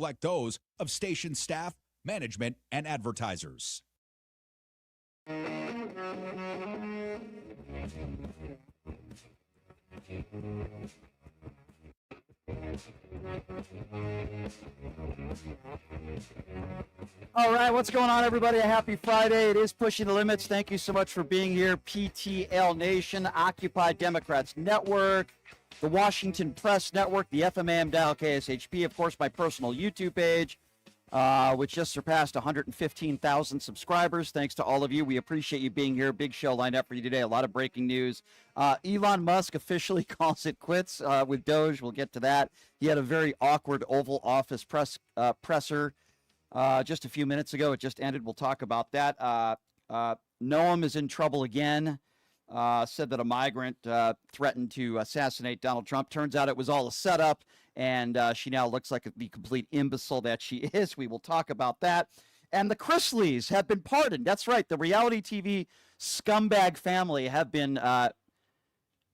reflect those of station staff, management, and advertisers. All right, what's going on, everybody? A happy Friday. It is Pushing the Limits. Thank you so much for being here. PTL Nation, Occupy Democrats Network, the Washington Press Network, the FMAM Dial KSHP, of course, my personal YouTube page, which just surpassed 115,000 subscribers. Thanks to all of you. We appreciate you being here. Big show lined up for you today. A lot of breaking news. Elon Musk officially calls it quits with Doge. We'll get to that. He had a very awkward Oval Office presser just a few minutes ago. It just ended. We'll talk about that. Noem is in trouble again. Said that a migrant threatened to assassinate Donald Trump. Turns out it was all a setup, and she now looks like the complete imbecile that she is. We will talk about that. And the Kristis have been pardoned. That's right. The reality TV scumbag family have been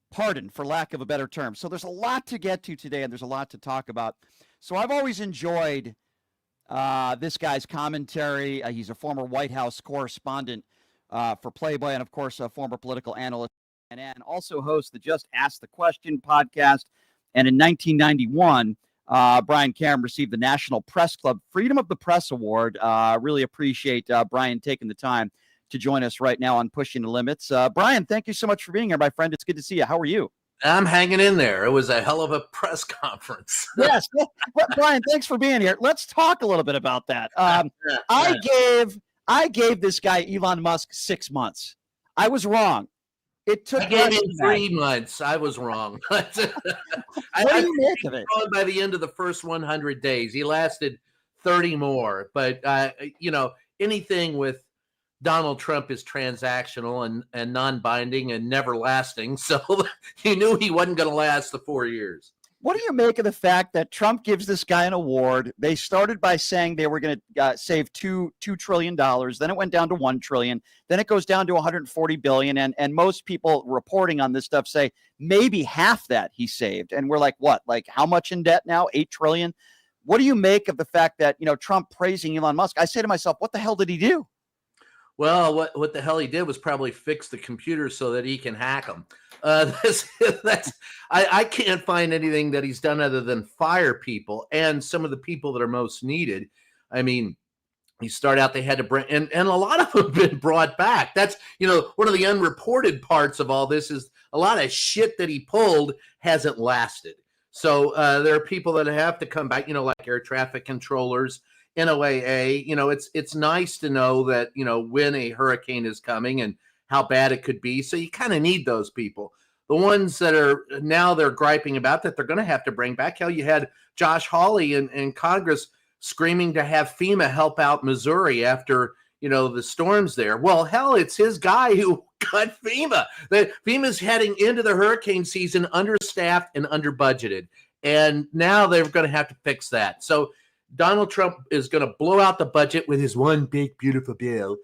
pardoned, for lack of a better term. So there's a lot to get to today, and there's a lot to talk about. So I've always enjoyed this guy's commentary. He's a former White House correspondent for Playboy, and of course a former political analyst, and also hosts the Just Ask the Question podcast. And in 1991, Brian Cameron received the National Press Club Freedom of the Press Award. Really appreciate Brian taking the time to join us right now on Pushing the Limits. Brian, thank you so much for being here, my friend. It's good to see you. How are you? I'm hanging in there. It was a hell of a press conference. Yes. Brian, thanks for being here. Let's talk a little bit about that. I gave this guy, Elon Musk, 6 months. I was wrong. It took. I gave him 3 months. I was wrong. What do you make of it? By the end of the first 100 days, he lasted 30 more. But anything with Donald Trump is transactional and non-binding and never lasting. So you knew he wasn't going to last the 4 years. What do you make of the fact that Trump gives this guy an award? They started by saying they were going to save $2 trillion. Then it went down to $1 trillion. Then it goes down to $140 billion. And most people reporting on this stuff say maybe half that he saved. And we're like, what? Like how much in debt now? $8 trillion. What do you make of the fact that, Trump praising Elon Musk? I say to myself, what the hell did he do? Well, what the hell he did was probably fix the computer so that he can hack them. I can't find anything that he's done other than fire people and some of the people that are most needed. I mean, you start out, they had to bring, and a lot of them have been brought back. That's, one of the unreported parts of all this is a lot of shit that he pulled hasn't lasted. So there are people that have to come back, like air traffic controllers, NOAA. It's nice to know that, when a hurricane is coming and how bad it could be. So you kind of need those people. The ones that are now they're griping about that they're going to have to bring back. Hell, you had Josh Hawley in Congress screaming to have FEMA help out Missouri after, the storms there. Well, hell, it's his guy who got FEMA. FEMA's heading into the hurricane season understaffed and under-budgeted. And now they're going to have to fix that. So Donald Trump is going to blow out the budget with his one big, beautiful bill.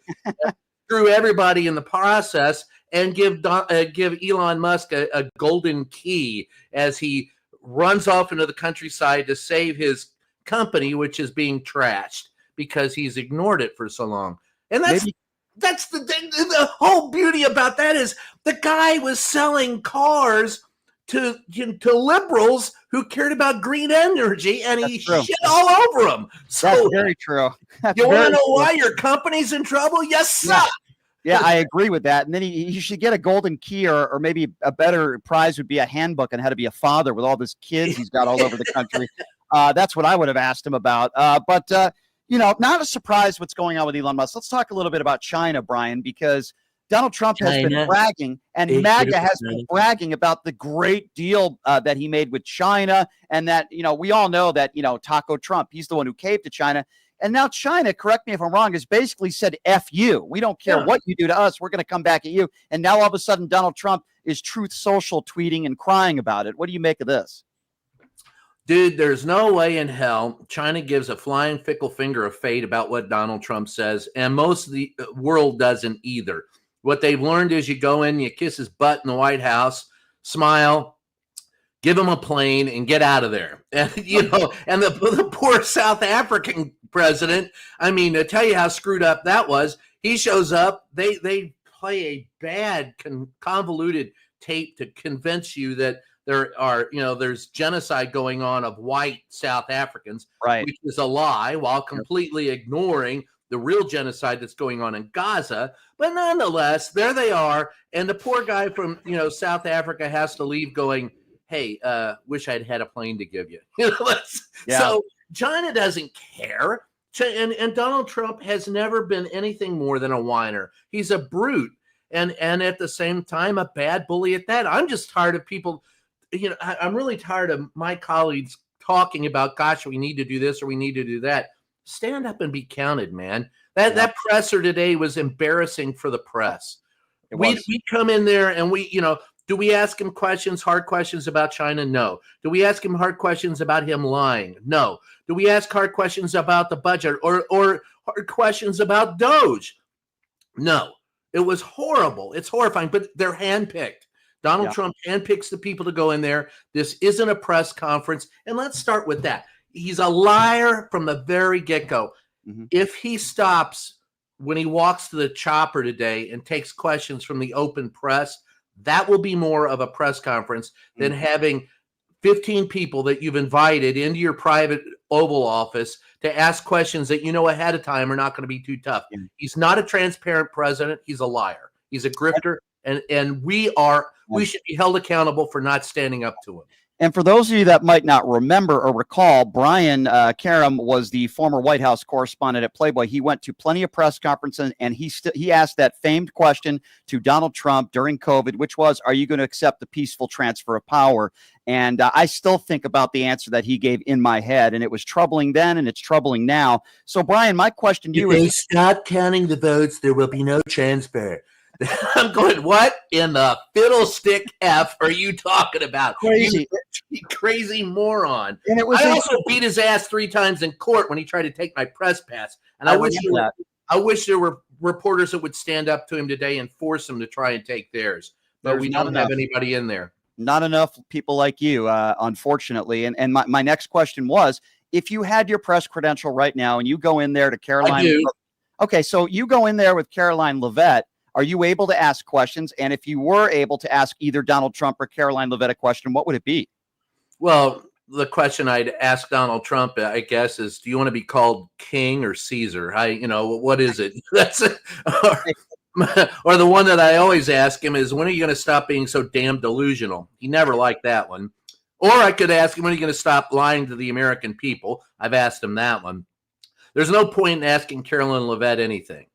Through everybody in the process and give Elon Musk a golden key as he runs off into the countryside to save his company, which is being trashed because he's ignored it for so long. And that's the whole beauty about that is the guy was selling cars to liberals who cared about green energy, and he shit all over them. So that's very true. You want to know why your company's in trouble? Yes, sir. Yeah, I agree with that. And then he should get a golden key, or maybe a better prize would be a handbook on how to be a father with all these kids he's got all over the country. That's what I would have asked him about. But not a surprise what's going on with Elon Musk. Let's talk a little bit about China, Brian, because Donald Trump has been bragging, and MAGA has been bragging about the great deal that he made with China, and that, we all know that, Taco Trump, he's the one who caved to China. And now China, correct me if I'm wrong, has basically said, F you. We don't care what you do to us. We're going to come back at you. And now all of a sudden, Donald Trump is Truth Social tweeting and crying about it. What do you make of this? Dude, there's no way in hell China gives a flying fickle finger of fate about what Donald Trump says. And most of the world doesn't either. What they've learned is you go in, you kiss his butt in the White House, smile, give him a plane and get out of there. And, and the poor South African president, I mean, to tell you how screwed up that was, he shows up, they play a bad, convoluted tape to convince you that there's genocide going on of white South Africans, right, which is a lie, while completely ignoring the real genocide that's going on in Gaza. But nonetheless, there they are. And the poor guy from, South Africa has to leave going, hey, wish I'd had a plane to give you. So China doesn't care. And Donald Trump has never been anything more than a whiner. He's a brute. And at the same time, a bad bully at that. I'm just tired of people, I'm really tired of my colleagues talking about, gosh, we need to do this or we need to do that. Stand up and be counted, man. That presser today was embarrassing for the press. We come in there and do we ask him hard questions about China? No. Do we ask him hard questions about him lying? No. Do we ask hard questions about the budget or hard questions about Doge? No. It was horrible. It's horrifying, but they're handpicked. Donald Trump handpicks the people to go in there. This isn't a press conference. And let's start with that. He's a liar from the very get-go. Mm-hmm. If he stops when he walks to the chopper today and takes questions from the open press, that will be more of a press conference than having 15 people that you've invited into your private Oval Office to ask questions that ahead of time are not going to be too tough. He's not a transparent president. He's a liar. He's a grifter, and we should be held accountable for not standing up to him. And for those of you that might not remember or recall, Brian Karam was the former White House correspondent at Playboy. He went to plenty of press conferences, and he asked that famed question to Donald Trump during COVID, which was, are you going to accept the peaceful transfer of power? And I still think about the answer that he gave in my head, and it was troubling then, and it's troubling now. So, Brian, my question to you is, stop counting the votes, there will be no transfer. I'm going, what in the fiddlestick F are you talking about? Crazy. You crazy moron. And it was I also beat his ass 3 times in court when he tried to take my press pass. And I wish there were reporters that would stand up to him today and force him to try and take theirs. But we don't have anybody in there. Not enough people like you, unfortunately. And my next question was, if you had your press credential right now and you go in there to Caroline. I do. Okay, so you go in there with Caroline Leavitt. Are you able to ask questions? And if you were able to ask either Donald Trump or Caroline Leavitt a question, what would it be? Well, the question I'd ask Donald Trump, I guess, is, do you want to be called King or Caesar? What is it? That's it. Or the one that I always ask him is, when are you going to stop being so damn delusional? He never liked that one. Or I could ask him, when are you going to stop lying to the American people? I've asked him that one. There's no point in asking Caroline Leavitt anything.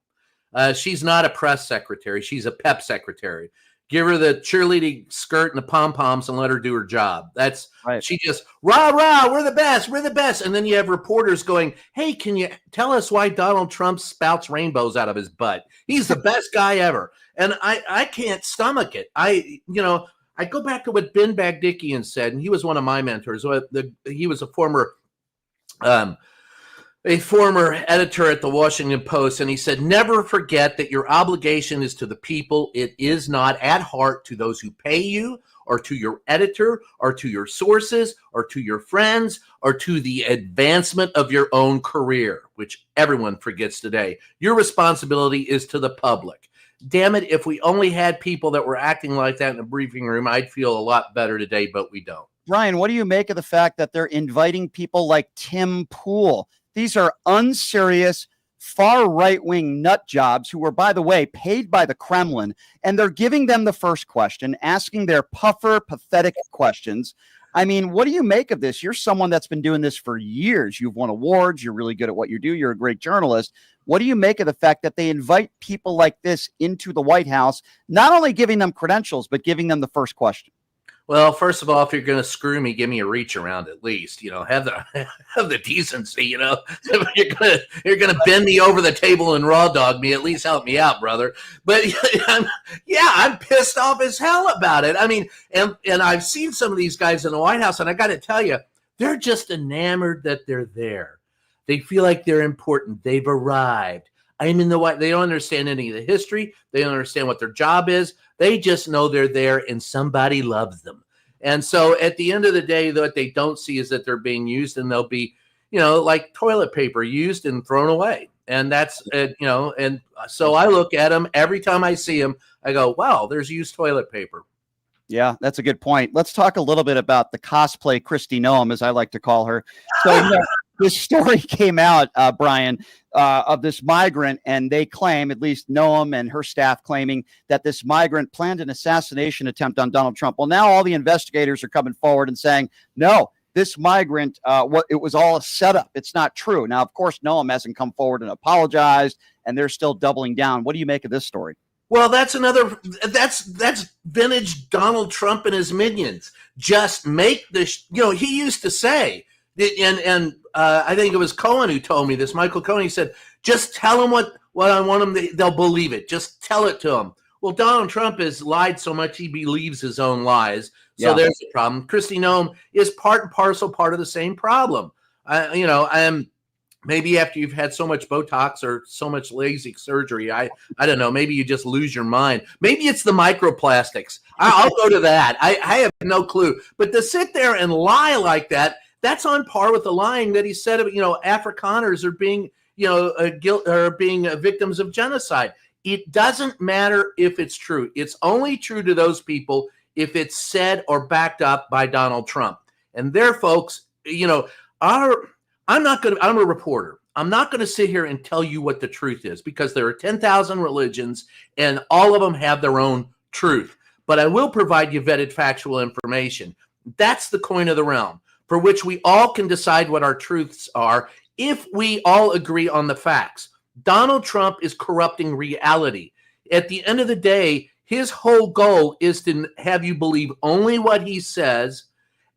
She's not a press secretary. She's a pep secretary. Give her the cheerleading skirt and the pom-poms and let her do her job. That's right. She just, rah, rah, we're the best. We're the best. And then you have reporters going, hey, can you tell us why Donald Trump spouts rainbows out of his butt? He's the best guy ever. And I can't stomach it. I go back to what Ben Bagdikian said, and he was one of my mentors. He was a former editor at the Washington Post, and he said, never forget that your obligation is to the people. It is not at heart to those who pay you, or to your editor, or to your sources, or to your friends, or to the advancement of your own career, which everyone forgets today. Your responsibility is to the public. Damn it, if we only had people that were acting like that in a briefing room, I'd feel a lot better today, but we don't. Ryan, what do you make of the fact that they're inviting people like Tim Pool? These are unserious, far right-wing nut jobs who were, by the way, paid by the Kremlin, and they're giving them the first question, asking their puffer, pathetic questions. I mean, what do you make of this? You're someone that's been doing this for years. You've won awards. You're really good at what you do. You're a great journalist. What do you make of the fact that they invite people like this into the White House, not only giving them credentials, but giving them the first question? Well, first of all, if you're going to screw me, give me a reach around at least. Have the decency. If you're gonna bend me over the table and raw dog me, at least help me out, brother. But I'm pissed off as hell about it. I mean, and I've seen some of these guys in the White House, and I got to tell you, they're just enamored that they're there. They feel like they're important. They've arrived. I'm in the White. They don't understand any of the history. They don't understand what their job is. They just know they're there and somebody loves them. And so at the end of the day, what they don't see is that they're being used, and they'll be, like toilet paper, used and thrown away. And that's, and so I look at them every time I see them. I go, wow, there's used toilet paper. Yeah, that's a good point. Let's talk a little bit about the cosplay Kristi Noem, as I like to call her. So this story came out, Brian, of this migrant, and they claim, at least Noem and her staff claiming, that this migrant planned an assassination attempt on Donald Trump. Well, now all the investigators are coming forward and saying, no, this migrant, it was all a setup. It's not true. Now, of course, Noem hasn't come forward and apologized, and they're still doubling down. What do you make of this story? Well, that's vintage Donald Trump and his minions. Just make this, he used to say, and I think it was Cohen who told me this, Michael Cohen, he said, just tell them what I want them to, they'll believe it. Just tell it to them. Well, Donald Trump has lied so much he believes his own lies. So there's a problem. Kristi Noem is part and parcel, part of the same problem. Maybe after you've had so much Botox or so much LASIK surgery, I don't know, maybe you just lose your mind. Maybe it's the microplastics. I'll go to that. I have no clue. But to sit there and lie like that, that's on par with the lying that he said, Afrikaners are being, being victims of genocide. It doesn't matter if it's true. It's only true to those people if it's said or backed up by Donald Trump. And there, folks, I'm a reporter. I'm not going to sit here and tell you what the truth is, because there are 10,000 religions and all of them have their own truth. But I will provide you vetted factual information. That's the coin of the realm, for which we all can decide what our truths are if we all agree on the facts. Donald Trump is corrupting reality. At the end of the day, his whole goal is to have you believe only what he says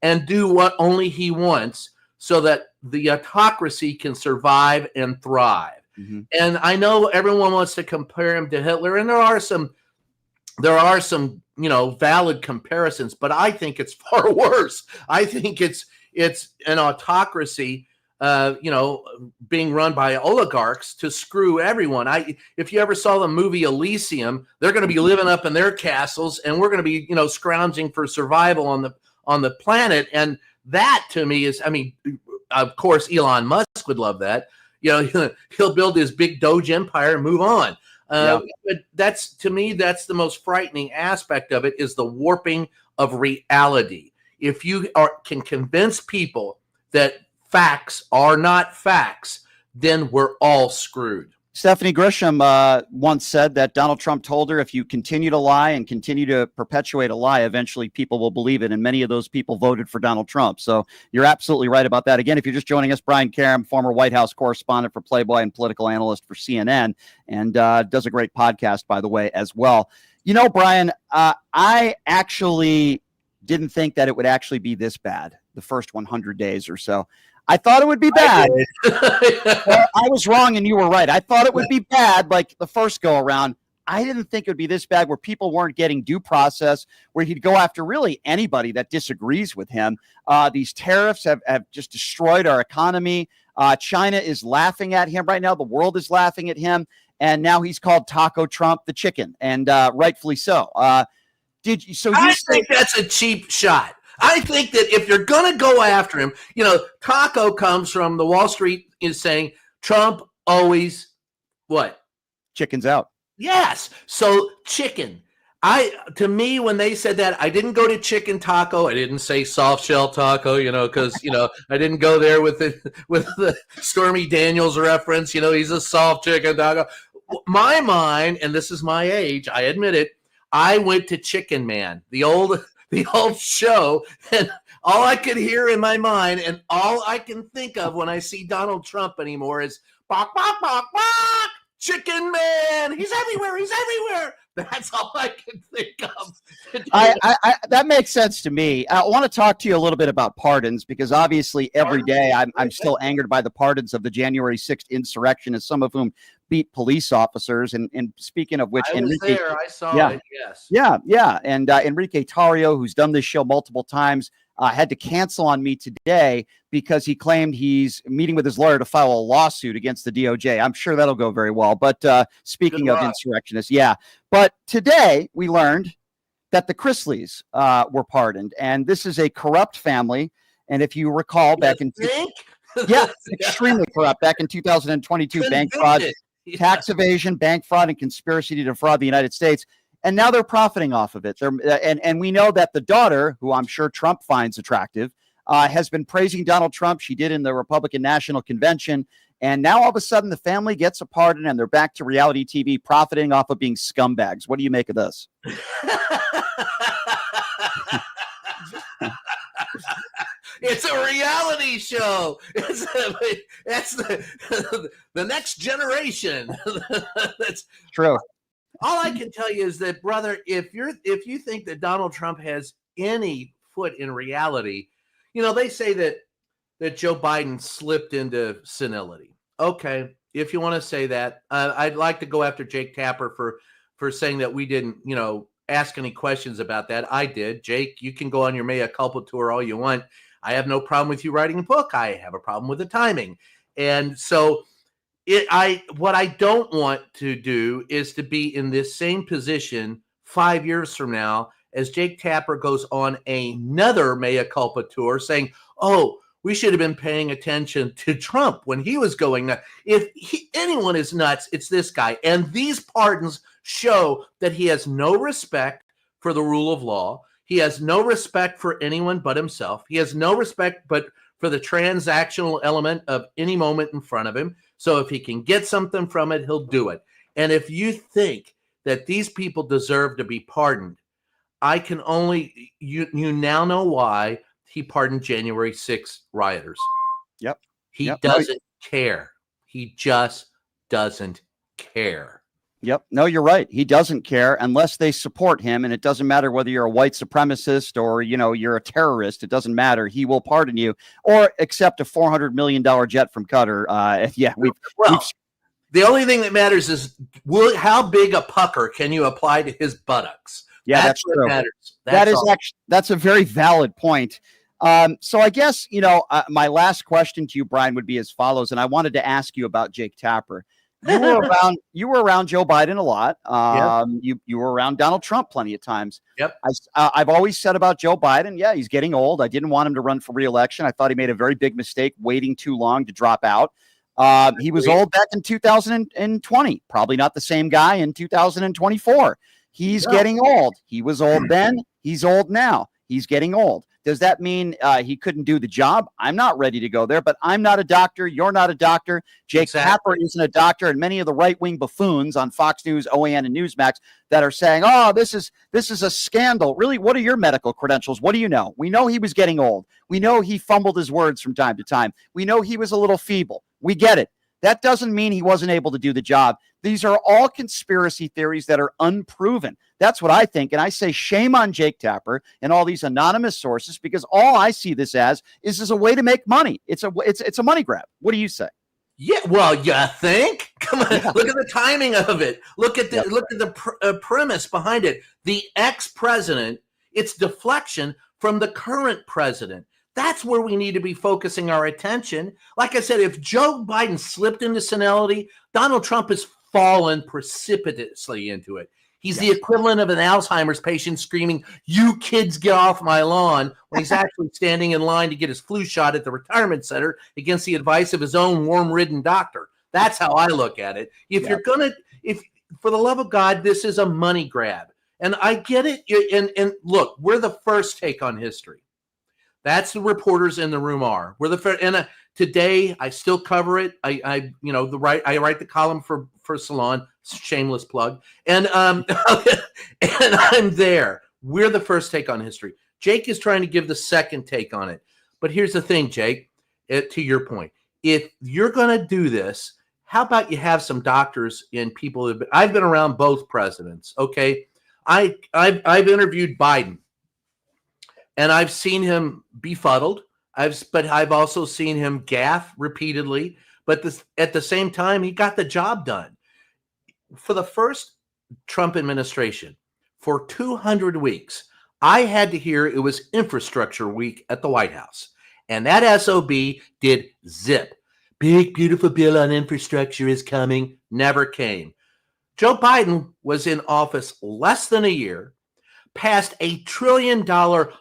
and do what only he wants, so that the autocracy can survive and thrive. Mm-hmm. And I know everyone wants to compare him to Hitler, and there are some valid comparisons, but I think it's far worse. I think it's an autocracy, being run by oligarchs to screw everyone. If you ever saw the movie Elysium, they're going to be living up in their castles, and we're going to be, scrounging for survival on the planet. And that, to me, is, of course, Elon Musk would love that. He'll build his big Doge empire and move on. But to me, that's the most frightening aspect of it, is the warping of reality. If you can convince people that facts are not facts, then we're all screwed. Stephanie Grisham once said that Donald Trump told her, if you continue to lie and continue to perpetuate a lie, eventually people will believe it. And many of those people voted for Donald Trump. So you're absolutely right about that. Again, if you're just joining us, Brian Karem, former White House correspondent for Playboy and political analyst for CNN, and does a great podcast, by the way, as well. Brian, I actually didn't think that it would actually be this bad the first 100 days or so. I thought it would be bad. Well, I was wrong and you were right. I thought it would be bad like the first go around. I didn't think it would be this bad, where people weren't getting due process, where he'd go after really anybody that disagrees with him. These tariffs have just destroyed our economy. China is laughing at him right now. The world is laughing at him. And now he's called Taco Trump the chicken, and rightfully so. I think that's a cheap shot. I think that if you're going to go after him, Taco comes from the Wall Street is saying Trump always what? Chickens out. Yes. So chicken. To me, when they said that, I didn't go to chicken taco. I didn't say soft shell taco, because, I didn't go there with the Stormy Daniels reference. He's a soft chicken taco. My mind, and this is my age, I admit it, I went to Chicken Man, the old show, and all I could hear in my mind and all I can think of when I see Donald Trump anymore is bok, bok, bok, bok, Chicken Man. He's everywhere. That's all I can think of. That makes sense to me. I want to talk to you a little bit about pardons, because obviously every day I'm still angered by the pardons of the January 6th insurrectionists, some of whom beat police officers. And speaking of which, I saw it. Yes. Yeah. And Enrique Tarrio, who's done this show multiple times, had to cancel on me today because he claimed he's meeting with his lawyer to file a lawsuit against the DOJ. I'm sure that'll go very well. But speaking of insurrectionists, yeah. But today we learned that the Chrisleys were pardoned. And this is a corrupt family. And if you recall, extremely corrupt. Back in 2022, bank fraud, tax evasion, bank fraud, and conspiracy to defraud the United States. And now they're profiting off of it. And we know that the daughter, who I'm sure Trump finds attractive, has been praising Donald Trump. She did in the Republican National Convention. And now all of a sudden the family gets a pardon and they're back to reality TV profiting off of being scumbags. What do you make of this? It's a reality show. That's the next generation. That's true. All I can tell you is that, brother, if you think that Donald Trump has any foot in reality, they say that Joe Biden slipped into senility. Okay, if you want to say that, I'd like to go after Jake Tapper for saying that we didn't, ask any questions about that. I did. Jake, you can go on your mea culpa tour all you want. I have no problem with you writing a book. I have a problem with the timing. And so what I don't want to do is to be in this same position 5 years from now as Jake Tapper goes on another mea culpa tour saying, oh, we should have been paying attention to Trump when he was going nuts. If anyone is nuts, it's this guy. And these pardons show that he has no respect for the rule of law. He has no respect for anyone but himself. He has no respect but for the transactional element of any moment in front of him. So if he can get something from it, he'll do it. And if you think that these people deserve to be pardoned, I can only, you now know why he pardoned January 6th rioters. Yep. He doesn't care. He just doesn't care. Yep. No, you're right. He doesn't care unless they support him. And it doesn't matter whether you're a white supremacist or, you're a terrorist. It doesn't matter. He will pardon you or accept a $400 million jet from Qatar. The only thing that matters is how big a pucker can you apply to his buttocks? Yeah, that's what true. Matters. That's a very valid point. So I guess, my last question to you, Brian, would be as follows. And I wanted to ask you about Jake Tapper. You were around Joe Biden a lot. You were around Donald Trump plenty of times. Yep. I've always said about Joe Biden, he's getting old. I didn't want him to run for re-election. I thought he made a very big mistake waiting too long to drop out. He was old back in 2020, probably not the same guy in 2024. He's getting old. He was old then. He's old now. He's getting old. Does that mean he couldn't do the job? I'm not ready to go there, but I'm not a doctor. You're not a doctor. Jake Tapper isn't a doctor. And many of the right-wing buffoons on Fox News, OAN, and Newsmax that are saying, oh, this is a scandal. Really, what are your medical credentials? What do you know? We know he was getting old. We know he fumbled his words from time to time. We know he was a little feeble. We get it. That doesn't mean he wasn't able to do the job. These are all conspiracy theories that are unproven. That's what I think. And I say shame on Jake Tapper and all these anonymous sources, because all I see this as is a way to make money. It's a money grab. What do you say? Yeah, well, you think? Come on, look at the timing of it. Look at the premise behind it. The ex-president, it's deflection from the current president. That's where we need to be focusing our attention. Like I said, if Joe Biden slipped into senility, Donald Trump has fallen precipitously into it. He's the equivalent of an Alzheimer's patient screaming, "You kids get off my lawn," when he's actually standing in line to get his flu shot at the retirement center against the advice of his own worm-ridden doctor. That's how I look at it. If for the love of God, this is a money grab. And I get it. And look, we're the first take on history. That's the reporters in the room are. We're the first, and today I still cover it. I write the column for Salon, shameless plug, and and I'm there. We're the first take on history. Jake is trying to give the second take on it. But here's the thing, Jake. To your point, if you're going to do this, how about you have some doctors and people? I've been around both presidents. Okay, I've interviewed Biden. And I've seen him befuddled. But I've also seen him gaffe repeatedly. But at the same time, he got the job done. For the first Trump administration, for 200 weeks, I had to hear it was infrastructure week at the White House. And that SOB did zip. Big, beautiful bill on infrastructure is coming. Never came. Joe Biden was in office less than a year. passed $1 trillion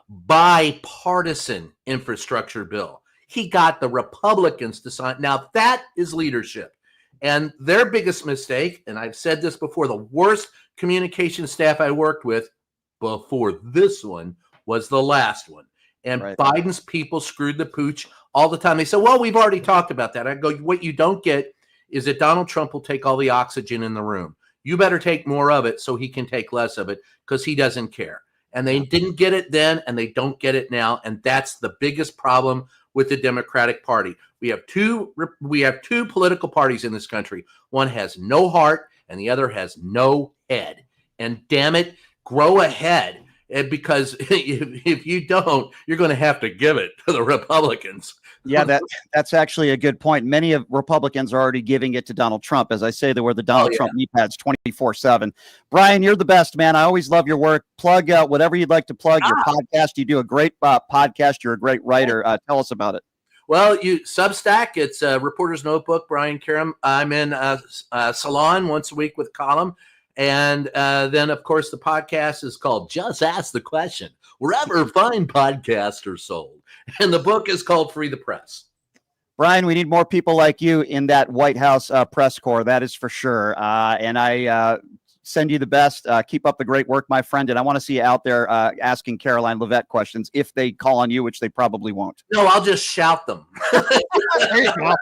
bipartisan infrastructure bill. He got the Republicans to sign. Now, that is leadership. And their biggest mistake, and I've said this before, the worst communication staff I worked with before this one was the last one. And Right. Biden's people screwed the pooch all the time. They said, well, we've already talked about that. I go, what you don't get is that Donald Trump will take all the oxygen in the room. You better take more of it so he can take less of it, because he doesn't care. And they didn't get it then, and they don't get it now. And that's the biggest problem with the Democratic Party. We have two political parties in this country. One has no heart and the other has no head. And damn it, grow a head. Because if you don't, you're going to have to give it to the Republicans. Yeah, that's actually a good point. Many of Republicans are already giving it to Donald Trump. As I say, they were the Donald Trump knee pads 24/7. Brian, you're the best, man. I always love your work. Plug whatever you'd like to plug. Your podcast. You do a great podcast. You're a great writer. Tell us about it. Well, you Substack. It's Reporter's Notebook. Brian Karam. I'm in Salon once a week with a column. And then, of course, the podcast is called Just Ask the Question, wherever fine podcasts are sold. And the book is called Free the Press. Brian, we need more people like you in that White House press corps. That is for sure. And I send you the best. Keep up the great work, my friend. And I want to see you out there asking Caroline Leavitt questions if they call on you, which they probably won't. No, I'll just shout them. There you go.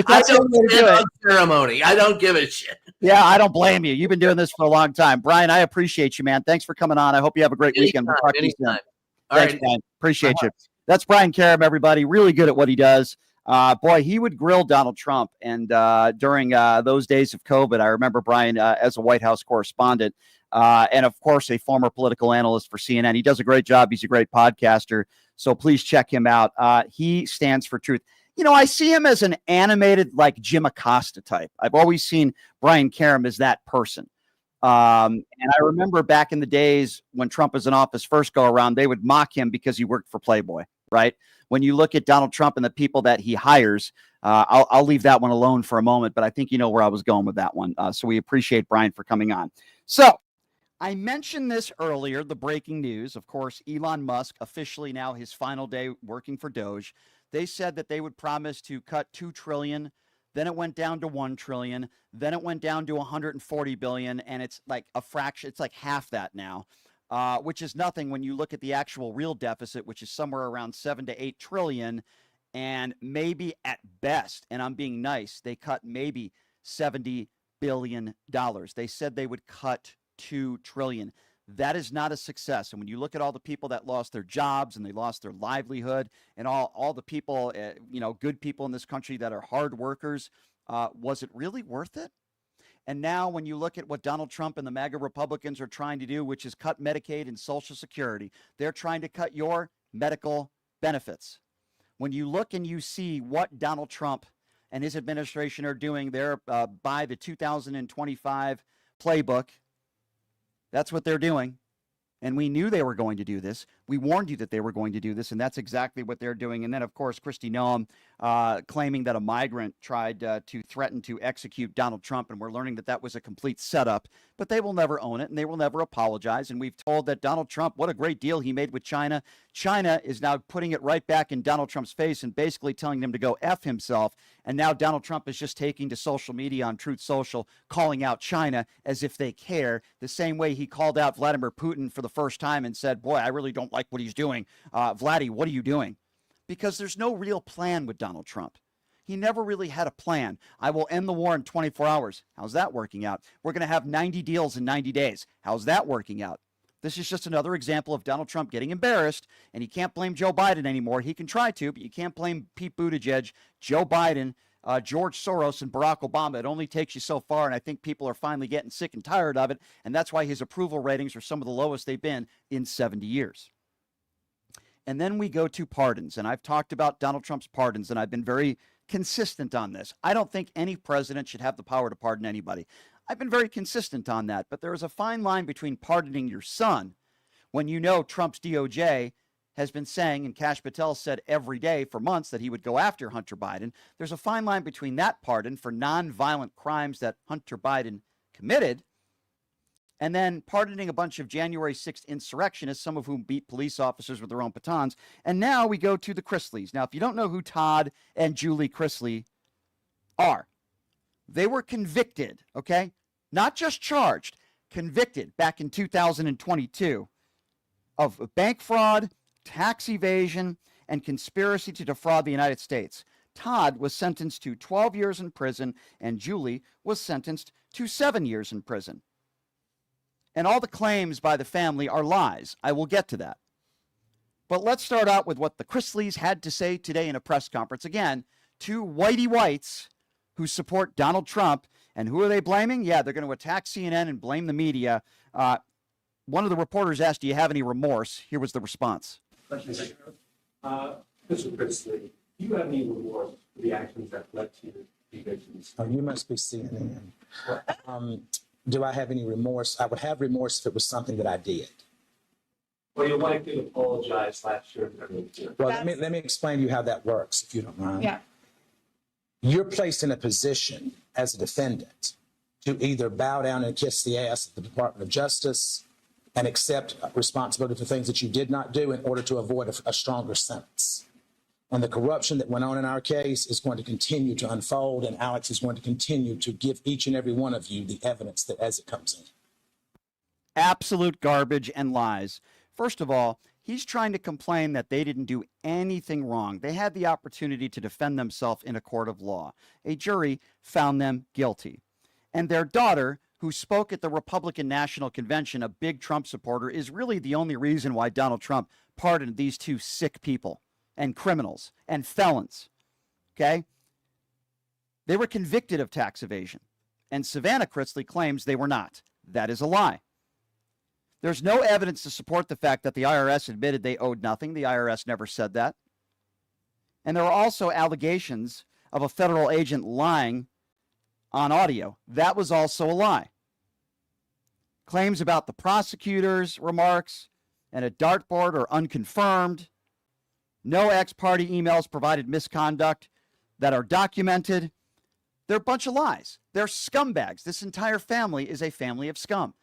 I don't do it. Ceremony. I don't give a shit. Yeah, I don't blame you. You've been doing this for a long time. Brian, I appreciate you, man. Thanks for coming on. I hope you have a great weekend. We'll talk to you soon. Thanks, Brian. Appreciate you. That's Brian Karam, everybody. Really good at what he does. Boy, he would grill Donald Trump. And during those days of COVID, I remember Brian as a White House correspondent and, of course, a former political analyst for CNN. He does a great job. He's a great podcaster. So please check him out. He stands for truth. You know, I see him as an animated, like Jim Acosta type. I've always seen Brian Karam as that person. And I remember back in the days when Trump was in office first go around, they would mock him because he worked for Playboy, right? When you look at Donald Trump and the people that he hires, I'll leave that one alone for a moment, but I think you know where I was going with that one. So we appreciate Brian for coming on. So I mentioned this earlier, the breaking news. Of course, Elon Musk officially now his final day working for Doge. They said that they would promise to cut $2 trillion. Then it went down to $1 trillion. Then it went down to $140 billion. And it's like a fraction. It's like half that now, which is nothing when you look at the actual real deficit, which is somewhere around 7 to 8 trillion. And maybe at best, and I'm being nice, they cut maybe $70 billion. They said they would cut $2 trillion. That is not a success. And when you look at all the people that lost their jobs and they lost their livelihood and all the people, good people in this country that are hard workers, was it really worth it? And now when you look at what Donald Trump and the MAGA Republicans are trying to do, which is cut Medicaid and Social Security, they're trying to cut your medical benefits. When you look and you see what Donald Trump and his administration are doing there by the 2025 playbook, that's what they're doing. And we knew they were going to do this. We warned you that they were going to do this, and that's exactly what they're doing. And then, of course, Kristi Noem claiming that a migrant tried to threaten to execute Donald Trump, and we're learning that that was a complete setup. But they will never own it, and they will never apologize. And we've told that Donald Trump, what a great deal he made with China. China is now putting it right back in Donald Trump's face and basically telling them to go F himself. And now Donald Trump is just taking to social media on Truth Social, calling out China as if they care, the same way he called out Vladimir Putin for the first time and said, boy, I really don't like what he's doing. Vladdy, what are you doing? Because there's no real plan with Donald Trump. He never really had a plan. I will end the war in 24 hours. How's that working out? We're going to have 90 deals in 90 days. How's that working out? This is just another example of Donald Trump getting embarrassed, and he can't blame Joe Biden anymore. He can try to, but you can't blame Pete Buttigieg, Joe Biden, George Soros, and Barack Obama. It only takes you so far, and I think people are finally getting sick and tired of it, and that's why his approval ratings are some of the lowest they've been in 70 years. And then we go to pardons, and I've talked about Donald Trump's pardons, and I've been very consistent on this. I don't think any president should have the power to pardon anybody. I've been very consistent on that, but there is a fine line between pardoning your son when you know Trump's DOJ has been saying, and Kash Patel said every day for months that he would go after Hunter Biden. There's a fine line between that pardon for nonviolent crimes that Hunter Biden committed and then pardoning a bunch of January 6th insurrectionists, some of whom beat police officers with their own batons. And now we go to the Kristis. Now, if you don't know who Todd and Julie Kristi are, they were convicted, okay? Not just charged, convicted back in 2022 of bank fraud, tax evasion, and conspiracy to defraud the United States. Todd was sentenced to 12 years in prison, and Julie was sentenced to 7 years in prison. And all the claims by the family are lies. I will get to that. But let's start out with what the Kristis had to say today in a press conference. Again, two whitey whites who support Donald Trump. And who are they blaming? Yeah, they're going to attack CNN and blame the media. One of the reporters asked, do you have any remorse? Here was the response. Mr. Kristi, do you have any remorse for the actions that led to your evictions? Oh, you must be CNN. Do I have any remorse? I would have remorse if it was something that I did. Well, you'll likely apologize last year. Well, let me explain to you how that works, if you don't mind. Yeah. You're placed in a position as a defendant to either bow down and kiss the ass of the Department of Justice and accept responsibility for things that you did not do in order to avoid a stronger sentence. And the corruption that went on in our case is going to continue to unfold, and Alex is going to continue to give each and every one of you the evidence that as it comes in. Absolute garbage and lies. First of all, he's trying to complain that they didn't do anything wrong. They had the opportunity to defend themselves in a court of law. A jury found them guilty. And their daughter, who spoke at the Republican National Convention, a big Trump supporter, is really the only reason why Donald Trump pardoned these two sick people and criminals and felons. Okay? They were convicted of tax evasion. And Savannah Kristi claims they were not. That is a lie. There's no evidence to support the fact that the IRS admitted they owed nothing. The IRS never said that. And there are also allegations of a federal agent lying on audio. That was also a lie. Claims about the prosecutor's remarks and a dartboard are unconfirmed. No ex-party emails provided misconduct that are documented. They're a bunch of lies. They're scumbags. This entire family is a family of scum.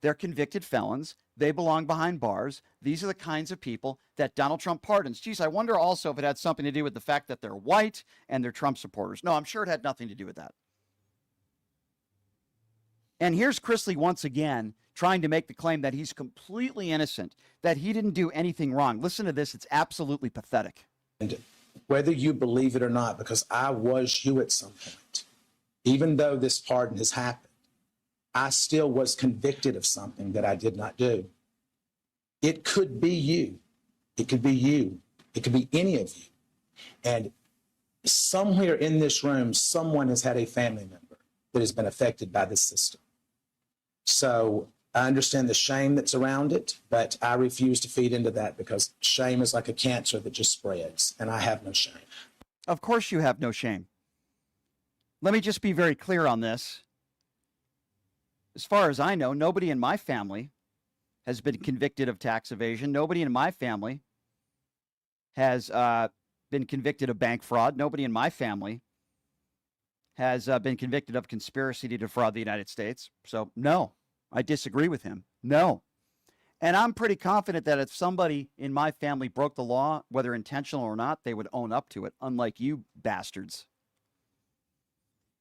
They're convicted felons. They belong behind bars. These are the kinds of people that Donald Trump pardons. Geez, I wonder also if it had something to do with the fact that they're white and they're Trump supporters. No, I'm sure it had nothing to do with that. And here's Kristi once again trying to make the claim that he's completely innocent, that he didn't do anything wrong. Listen to this. It's absolutely pathetic. And whether you believe it or not, because I was you at some point, even though this pardon has happened, I still was convicted of something that I did not do. It could be you. It could be you. It could be any of you. And somewhere in this room, someone has had a family member that has been affected by this system. So I understand the shame that's around it, but I refuse to feed into that because shame is like a cancer that just spreads, and I have no shame. Of course you have no shame. Let me just be very clear on this. As far as I know, nobody in my family has been convicted of tax evasion. Nobody in my family has been convicted of bank fraud. Nobody in my family has been convicted of conspiracy to defraud the United States. So, no, I disagree with him. No. And I'm pretty confident that if somebody in my family broke the law, whether intentional or not, they would own up to it, unlike you bastards.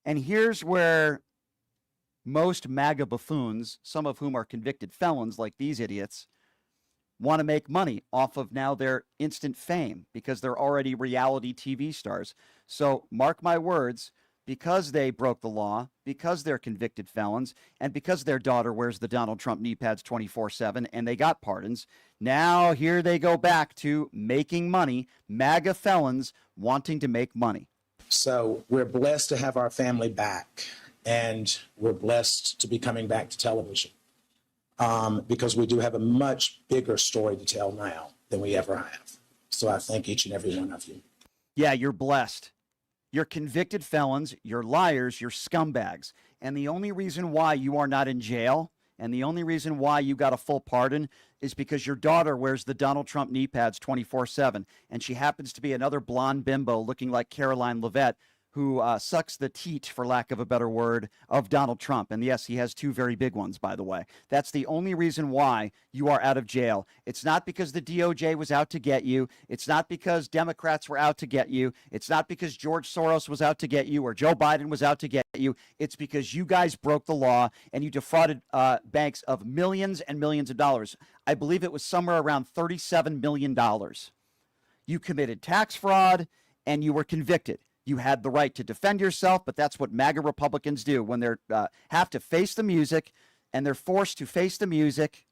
And here's where most MAGA buffoons, some of whom are convicted felons like these idiots, want to make money off of now their instant fame because they're already reality TV stars. So mark my words, because they broke the law, because they're convicted felons, and because their daughter wears the Donald Trump knee pads 24/7 and they got pardons, now here they go back to making money, MAGA felons wanting to make money. So we're blessed to have our family back. And we're blessed to be coming back to television because we do have a much bigger story to tell now than we ever have. So I thank each and every one of you. Yeah, you're blessed. You're convicted felons, you're liars, you're scumbags. And the only reason why you are not in jail and the only reason why you got a full pardon is because your daughter wears the Donald Trump knee pads 24/7. And she happens to be another blonde bimbo looking like Caroline Leavitt who sucks the teat, for lack of a better word, of Donald Trump. And yes, he has two very big ones, by the way. That's the only reason why you are out of jail. It's not because the DOJ was out to get you. It's not because Democrats were out to get you. It's not because George Soros was out to get you or Joe Biden was out to get you. It's because you guys broke the law and you defrauded banks of millions and millions of dollars. I believe it was somewhere around $37 million. You committed tax fraud and you were convicted. You had the right to defend yourself, but that's what MAGA Republicans do when they have to face the music, and they're forced to face the music.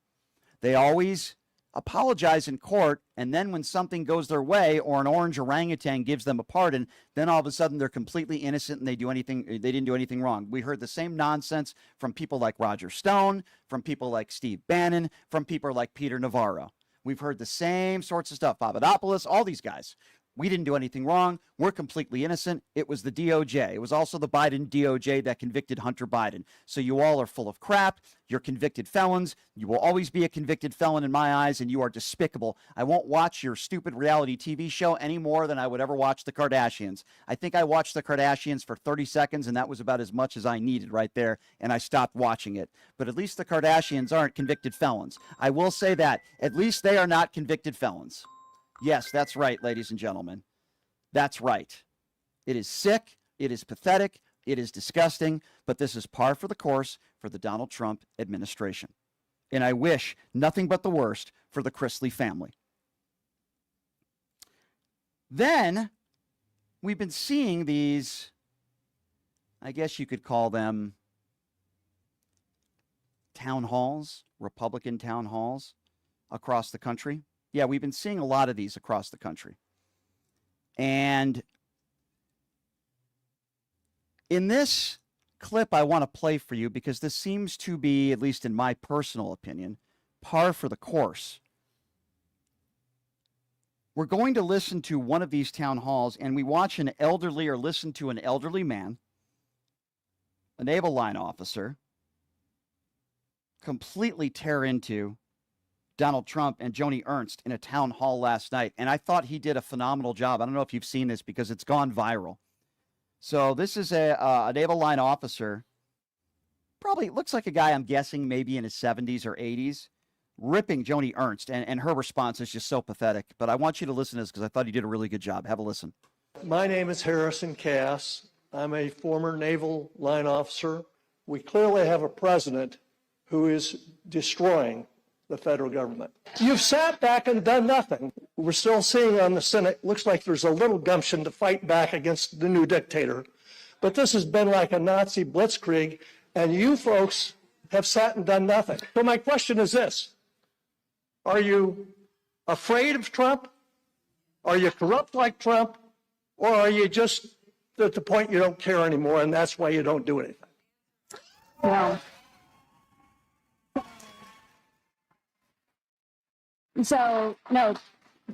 They always apologize in court, and then when something goes their way or an orange orangutan gives them a pardon, then all of a sudden they're completely innocent and they didn't do anything wrong. We heard the same nonsense from people like Roger Stone, from people like Steve Bannon, from people like Peter Navarro. We've heard the same sorts of stuff. Papadopoulos, all these guys. We didn't do anything wrong. We're completely innocent. It was the DOJ. It was also the Biden DOJ that convicted Hunter Biden. So you all are full of crap. You're convicted felons. You will always be a convicted felon in my eyes, and you are despicable. I won't watch your stupid reality TV show any more than I would ever watch the Kardashians. I think I watched the Kardashians for 30 seconds, and that was about as much as I needed right there, and I stopped watching it. But at least the Kardashians aren't convicted felons. I will say that. At least they are not convicted felons. Yes, that's right, ladies and gentlemen. That's right. It is sick. It is pathetic. It is disgusting. But this is par for the course for the Donald Trump administration. And I wish nothing but the worst for the Kristi family. Then we've been seeing these, I guess you could call them town halls, Republican town halls across the country. Yeah, we've been seeing a lot of these across the country. And in this clip I want to play for you, because this seems to be, at least in my personal opinion, par for the course. We're going to listen to one of these town halls, and we watch an elderly, or listen to an elderly man, a naval line officer, completely tear into Donald Trump and Joni Ernst in a town hall last night. And I thought he did a phenomenal job. I don't know if you've seen this because it's gone viral. So this is a naval line officer, probably looks like a guy, I'm guessing, maybe in his 70s or 80s, ripping Joni Ernst. And her response is just so pathetic. But I want you to listen to this because I thought he did a really good job. Have a listen. My name is Harrison Cass. I'm a former naval line officer. We clearly have a president who is destroying the federal government. You've sat back and done nothing. We're still seeing on the Senate, looks like there's a little gumption to fight back against the new dictator. But this has been like a Nazi blitzkrieg, and you folks have sat and done nothing. So my question is this: are you afraid of Trump? Are you corrupt like Trump? Or are you just at the point you don't care anymore, and that's why you don't do anything? No. So, no,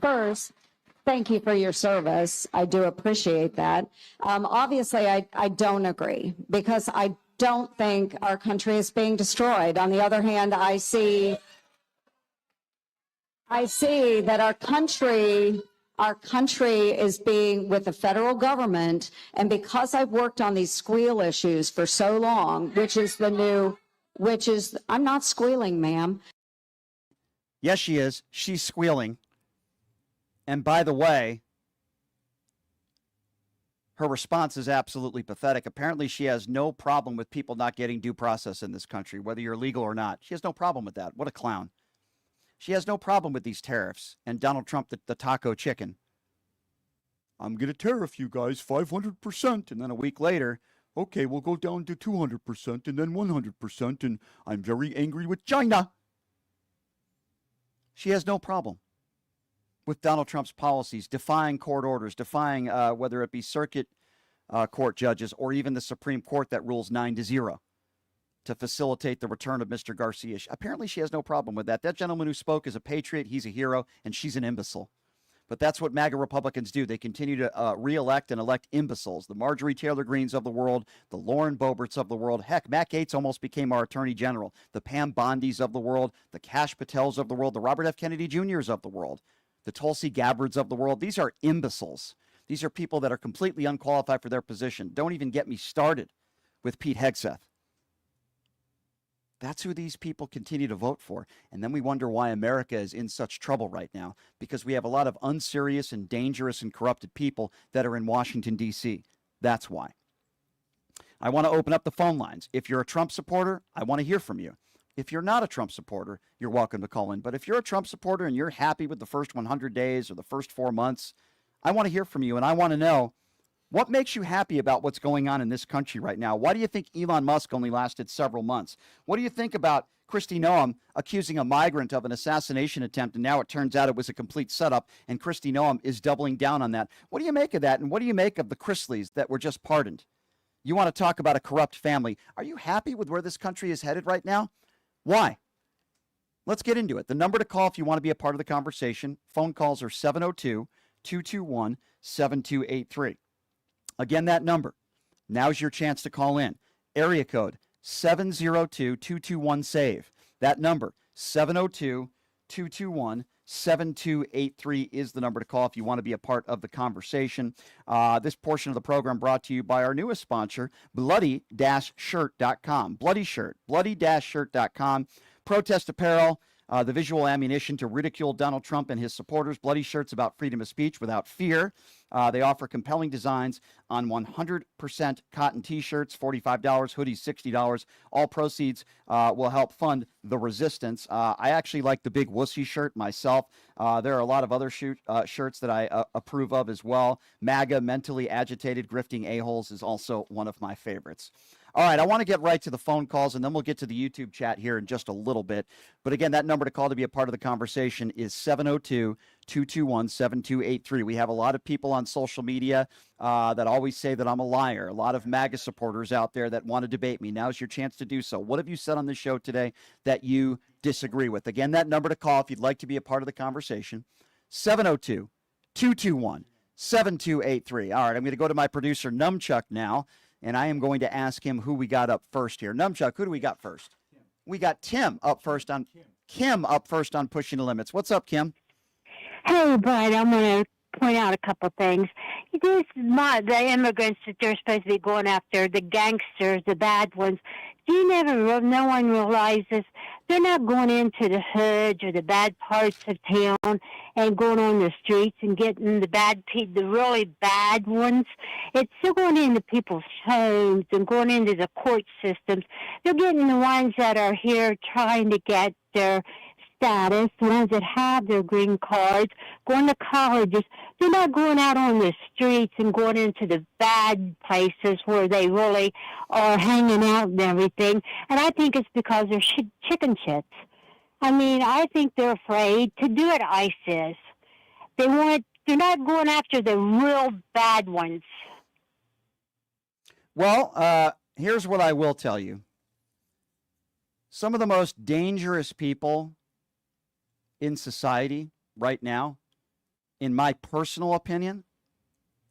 first, thank you for your service. I do appreciate that. Obviously, I don't agree, because I don't think our country is being destroyed. On the other hand, I see that our country is being with the federal government. And because I've worked on these squeal issues for so long, I'm not squealing, ma'am. Yes, she is. She's squealing. And by the way, her response is absolutely pathetic. Apparently, she has no problem with people not getting due process in this country, whether you're legal or not. She has no problem with that. What a clown. She has no problem with these tariffs and Donald Trump, the taco chicken. I'm going to tariff you guys 500%. And then a week later, okay, we'll go down to 200% and then 100%. And I'm very angry with China. She has no problem with Donald Trump's policies, defying court orders, defying whether it be circuit court judges or even the Supreme Court that rules 9-0 to facilitate the return of Mr. Garcia. Apparently, she has no problem with that. That gentleman who spoke is a patriot. He's a hero, and she's an imbecile. But that's what MAGA Republicans do. They continue to re-elect and elect imbeciles. The Marjorie Taylor Greens of the world, the Lauren Boeberts of the world. Heck, Matt Gaetz almost became our attorney general. The Pam Bondis of the world, the Kash Patels of the world, the Robert F. Kennedy Jr.'s of the world, the Tulsi Gabbards of the world. These are imbeciles. These are people that are completely unqualified for their position. Don't even get me started with Pete Hegseth. That's who these people continue to vote for. And then we wonder why America is in such trouble right now, because we have a lot of unserious and dangerous and corrupted people that are in Washington, D.C. That's why. I want to open up the phone lines. If you're a Trump supporter, I want to hear from you. If you're not a Trump supporter, you're welcome to call in. But if you're a Trump supporter and you're happy with the first 100 days or the first 4 months, I want to hear from you. And I want to know, what makes you happy about what's going on in this country right now? Why do you think Elon Musk only lasted several months? What do you think about Kristi Noem accusing a migrant of an assassination attempt, and now it turns out it was a complete setup, and Kristi Noem is doubling down on that? What do you make of that, and what do you make of the Chrisleys that were just pardoned? You want to talk about a corrupt family. Are you happy with where this country is headed right now? Why? Let's get into it. The number to call if you want to be a part of the conversation, phone calls are 702-221-7283. Again, that number. Now's your chance to call in. Area code 702-221-SAVE. That number, 702-221-7283 is the number to call if you want to be a part of the conversation. This portion of the program brought to you by our newest sponsor, bloody-shirt.com. Bloody Shirt, bloody-shirt.com. Protest apparel, the visual ammunition to ridicule Donald Trump and his supporters. Bloody Shirt's about freedom of speech without fear. They offer compelling designs on 100% cotton T-shirts, $45, hoodies, $60. All proceeds will help fund the resistance. I actually like the big wussy shirt myself. There are a lot of other shirts that I approve of as well. MAGA, mentally agitated, grifting a-holes is also one of my favorites. All right, I want to get right to the phone calls, and then we'll get to the YouTube chat here in just a little bit. But again, that number to call to be a part of the conversation is 702-221-7283. We have a lot of people on social media that always say that I'm a liar. A lot of MAGA supporters out there that want to debate me. Now's your chance to do so. What have you said on the show today that you disagree with? Again, that number to call if you'd like to be a part of the conversation, 702-221-7283. All right, I'm going to go to my producer, Numchuck, now. And I am going to ask him who we got up first here. Numchuck, who do we got first? We got Tim up first on Kim up first on Pushing the Limits. What's up, Kim? Hey, Bud, I'm going to point out a couple things. The immigrants that they're supposed to be going after, the gangsters, the bad ones, no one realizes they're not going into the hoods or the bad parts of town and going on the streets and getting the really bad ones. It's still going into people's homes and going into the court systems. They're getting the ones that are here trying to get their status, the ones that have their green cards, going to colleges. They're not going out on the streets and going into the bad places where they really are hanging out and everything. And I think it's because they're chicken shits. I mean, I think they're afraid to do what ICE is. They're not going after the real bad ones. Well, here's what I will tell you. Some of the most dangerous people in society right now, in my personal opinion,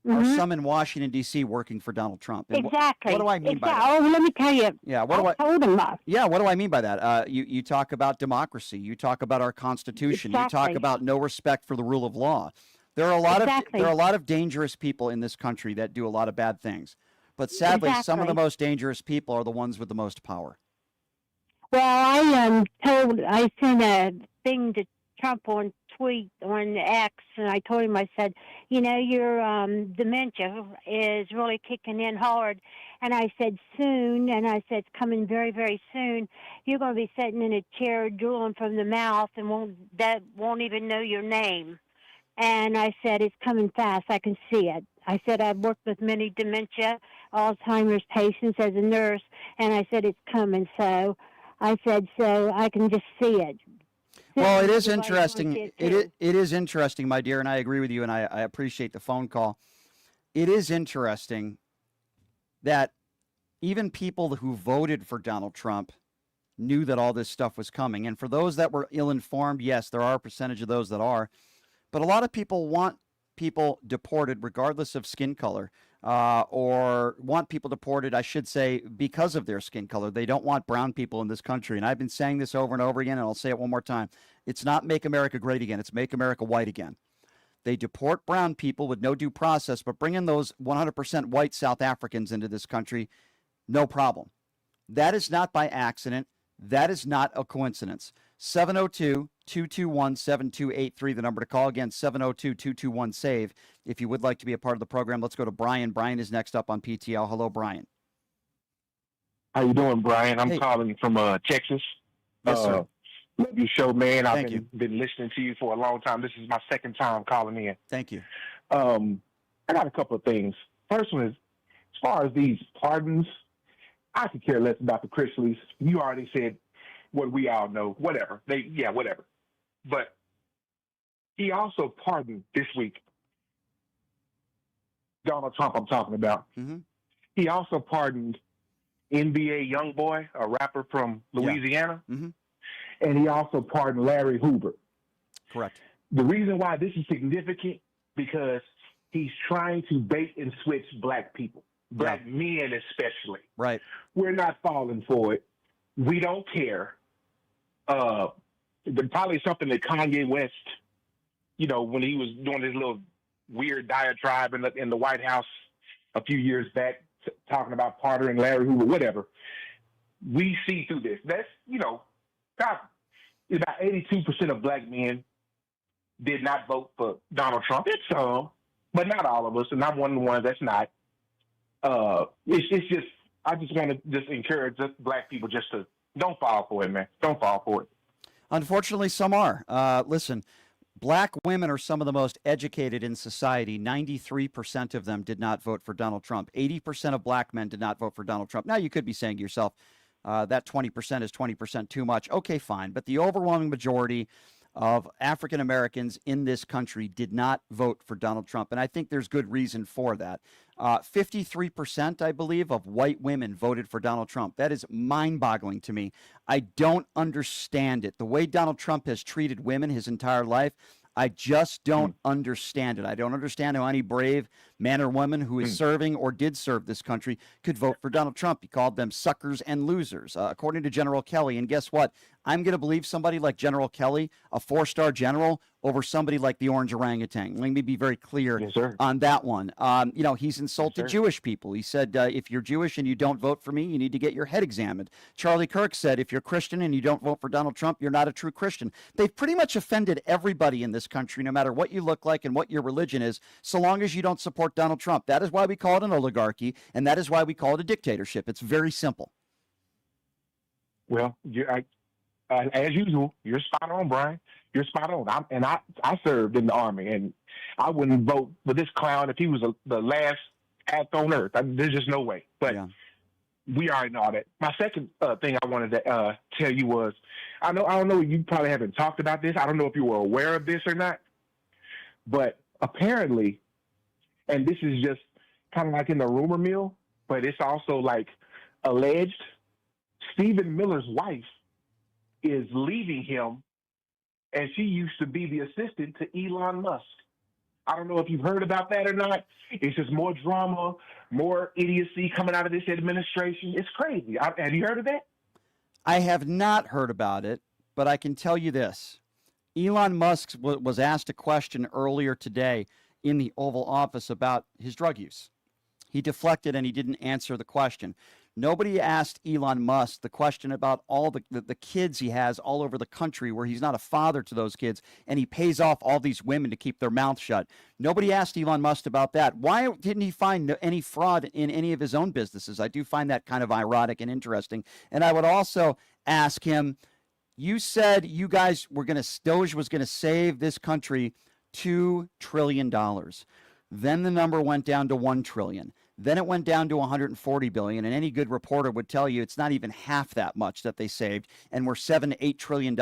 are some in Washington, D.C. working for Donald Trump. And exactly. What do I mean by that? Oh, let me tell you. Yeah, I told him that. Yeah, what do I mean by that? You talk about democracy. You talk about our Constitution. Exactly. You talk about no respect for the rule of law. There are a lot of dangerous people in this country that do a lot of bad things. But sadly, some of the most dangerous people are the ones with the most power. Well, I sent a thing to Trump on X, and I told him, I said, your dementia is really kicking in hard. And I said, soon, and I said, it's coming very, very soon. You're going to be sitting in a chair drooling from the mouth and won't even know your name. And I said, it's coming fast. I can see it. I said, I've worked with many dementia, Alzheimer's patients as a nurse, and I said, it's coming. So I said, so I can just see it. Well, it is interesting. It is interesting, my dear, and I agree with you, and I appreciate the phone call. It is interesting that even people who voted for Donald Trump knew that all this stuff was coming. And for those that were ill-informed, yes, there are a percentage of those that are. But a lot of people want people deported regardless of skin color, or want people deported, I should say, because of their skin color. They don't want brown people in this country. And I've been saying this over and over again, and I'll say it one more time. It's not make America great again. It's make America white again. They deport brown people with no due process, but bring in those 100% white South Africans into this country, no problem. That is not by accident. That is not a coincidence. 702-221-7283, the number to call. Again, 702-221-SAVE. If you would like to be a part of the program, let's go to Brian. Brian is next up on PTL. Hello, Brian. How you doing, Brian? I'm Hey. calling from Texas. Yes, sir. Love your show, man. Thank I've you. been listening to you for a long time. This is my second time calling in. Thank you. I got a couple of things. First one is, as far as these pardons, I could care less about the Chrisleys. You already said what we all know. Whatever. Whatever. But he also pardoned this week Donald Trump, I'm talking about. Mm-hmm. He also pardoned NBA Youngboy, a rapper from Louisiana. Mm-hmm. And he also pardoned Larry Hoover. Correct. The reason why this is significant, because he's trying to bait and switch black people, black men especially. Right. We're not falling for it. We don't care. Probably something that Kanye West, when he was doing his little weird diatribe in the White House a few years back, talking about Carter and Larry Hoover, whatever. We see through this. That's, about 82% of black men did not vote for Donald Trump. It's some, but not all of us, and I'm one of the ones that's not. It's just, I just want to just encourage black people just to don't fall for it, man. Don't fall for it. Unfortunately, some are. Listen, black women are some of the most educated in society. 93% of them did not vote for Donald Trump. 80% of black men did not vote for Donald Trump. Now, you could be saying to yourself, that 20% is 20% too much. Okay, fine. But the overwhelming majority of African Americans in this country did not vote for Donald Trump. And I think there's good reason for that. 53%, I believe, of white women voted for Donald Trump. That is mind-boggling to me. I don't understand it. The way Donald Trump has treated women his entire life, I just don't understand it. I don't understand how any brave man or woman who is serving or did serve this country could vote for Donald Trump. He called them suckers and losers, according to General Kelly. And guess what? I'm going to believe somebody like General Kelly, a 4-star general, over somebody like the orange orangutan. Let me be very clear on that one. He's insulted Jewish people. He said, if you're Jewish and you don't vote for me, you need to get your head examined. Charlie Kirk said, if you're Christian and you don't vote for Donald Trump, you're not a true Christian. They've pretty much offended everybody in this country, no matter what you look like and what your religion is, so long as you don't support Donald Trump. That is why we call it an oligarchy, and that is why we call it a dictatorship. It's very simple. Well, as usual, you're spot on, Brian. You're spot on. I served in the Army, and I wouldn't vote for this clown if he was the last act on earth. There's just no way. But we already know that. My second thing I wanted to tell you was, I don't know, you probably haven't talked about this. I don't know if you were aware of this or not, but apparently, and this is just kind of like in the rumor mill, but it's also like alleged, Stephen Miller's wife is leaving him, and she used to be the assistant to Elon Musk. I don't know if you've heard about that or not. It's just more drama, more idiocy coming out of this administration. It's crazy. Have you heard of that? I have not heard about it, but I can tell you this. Elon Musk was asked a question earlier today in the Oval Office about his drug use. He deflected and he didn't answer the question. Nobody asked Elon Musk the question about all the kids he has all over the country where he's not a father to those kids, and he pays off all these women to keep their mouth shut. Nobody asked Elon Musk about that. Why didn't he find any fraud in any of his own businesses? I do find that kind of ironic and interesting. And I would also ask him, you said you guys were going to, Doge was going to save this country $2 trillion. Then the number went down to $1 trillion. Then it went down to $140 billion, and any good reporter would tell you it's not even half that much that they saved, and we're $7 to $8 trillion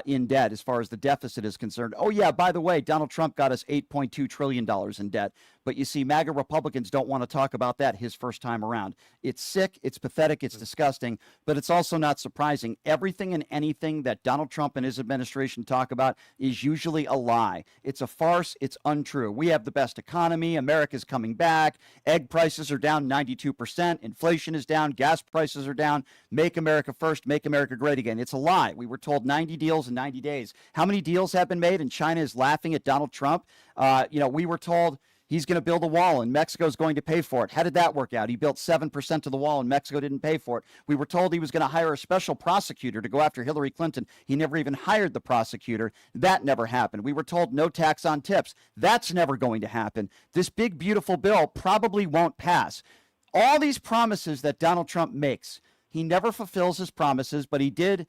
in debt as far as the deficit is concerned. Oh yeah, by the way, Donald Trump got us $8.2 trillion in debt. But you see, MAGA Republicans don't want to talk about that his first time around. It's sick, it's pathetic, it's disgusting, but it's also not surprising. Everything and anything that Donald Trump and his administration talk about is usually a lie. It's a farce. It's untrue. We have the best economy. America's coming back. Egg prices are down 92%. Inflation is down. Gas prices are down. Make America first. Make America great again. It's a lie. We were told 90 deals in 90 days. How many deals have been made? And China is laughing at Donald Trump. We were told he's going to build a wall and Mexico's going to pay for it. How did that work out? He built 7% of the wall and Mexico didn't pay for it. We were told he was going to hire a special prosecutor to go after Hillary Clinton. He never even hired the prosecutor. That never happened. We were told no tax on tips. That's never going to happen. This big, beautiful bill probably won't pass. All these promises that Donald Trump makes, he never fulfills his promises, but he did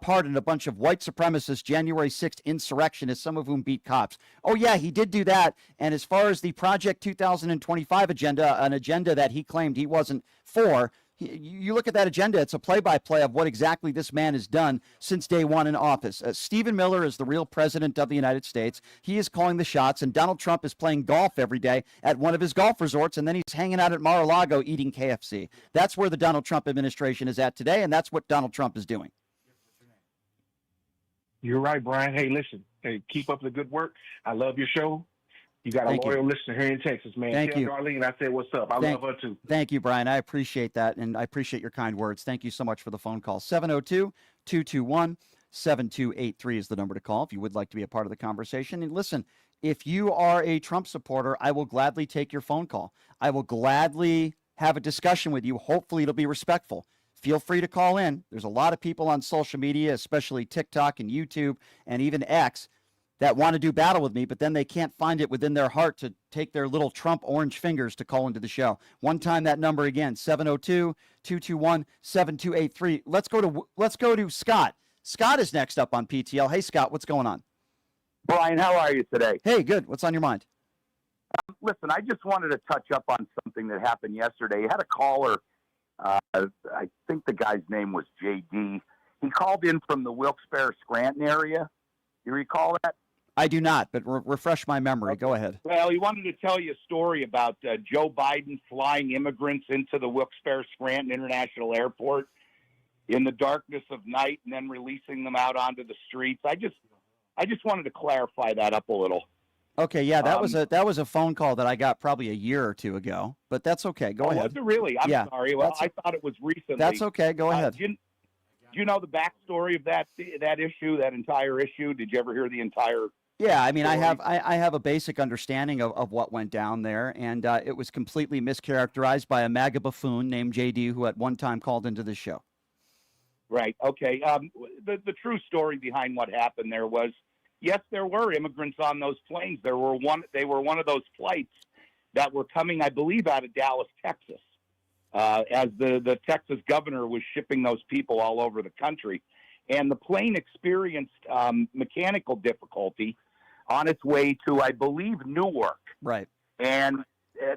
pardon a bunch of white supremacist January 6th insurrectionists, some of whom beat cops. Oh, yeah, he did do that. And as far as the Project 2025 agenda, an agenda that he claimed he wasn't for, you look at that agenda, it's a play-by-play of what exactly this man has done since day one in office. Stephen Miller is the real president of the United States. He is calling the shots, and Donald Trump is playing golf every day at one of his golf resorts, and then he's hanging out at Mar-a-Lago eating KFC. That's where the Donald Trump administration is at today, and that's what Donald Trump is doing. You're right, Brian. Hey, listen. Hey, keep up the good work. I love your show. You got a loyal listener here in Texas, man. Thank you. Darlene, I said, what's up? I love her, too. Thank you, Brian. I appreciate that, and I appreciate your kind words. Thank you so much for the phone call. 702-221-7283 is the number to call if you would like to be a part of the conversation. And listen, if you are a Trump supporter, I will gladly take your phone call. I will gladly have a discussion with you. Hopefully, it'll be respectful. Feel free to call in. There's a lot of people on social media, especially TikTok and YouTube and even X, that want to do battle with me, but then they can't find it within their heart to take their little Trump orange fingers to call into the show. One time that number again, 702-221-7283. Let's go to Scott. Scott is next up on PTL. Hey, Scott, what's going on? Brian, how are you today? Hey, good. What's on your mind? Listen, I just wanted to touch up on something that happened yesterday. You had a caller, I think the guy's name was JD. He called in from the Wilkes-Barre, Scranton area. You recall that? I do not, but refresh my memory. Okay. Go ahead. Well, he wanted to tell you a story about Joe Biden flying immigrants into the Wilkes-Barre, Scranton International Airport in the darkness of night and then releasing them out onto the streets. I just wanted to clarify that up a little. Okay, yeah, that was a phone call that I got probably a year or two ago, but that's okay. Go ahead. Was it really? I'm sorry. Well, I thought it was recently. That's okay. Go ahead. Do you know the backstory of that issue, that entire issue? Did you ever hear the entire? Yeah, I mean, story? I have a basic understanding of what went down there, and it was completely mischaracterized by a MAGA buffoon named JD, who at one time called into the show. Right. Okay. The true story behind what happened there was, yes, there were immigrants on those planes. They were one of those flights that were coming, I believe, out of Dallas, Texas, as the Texas governor was shipping those people all over the country. And the plane experienced mechanical difficulty on its way to, I believe, Newark. Right. And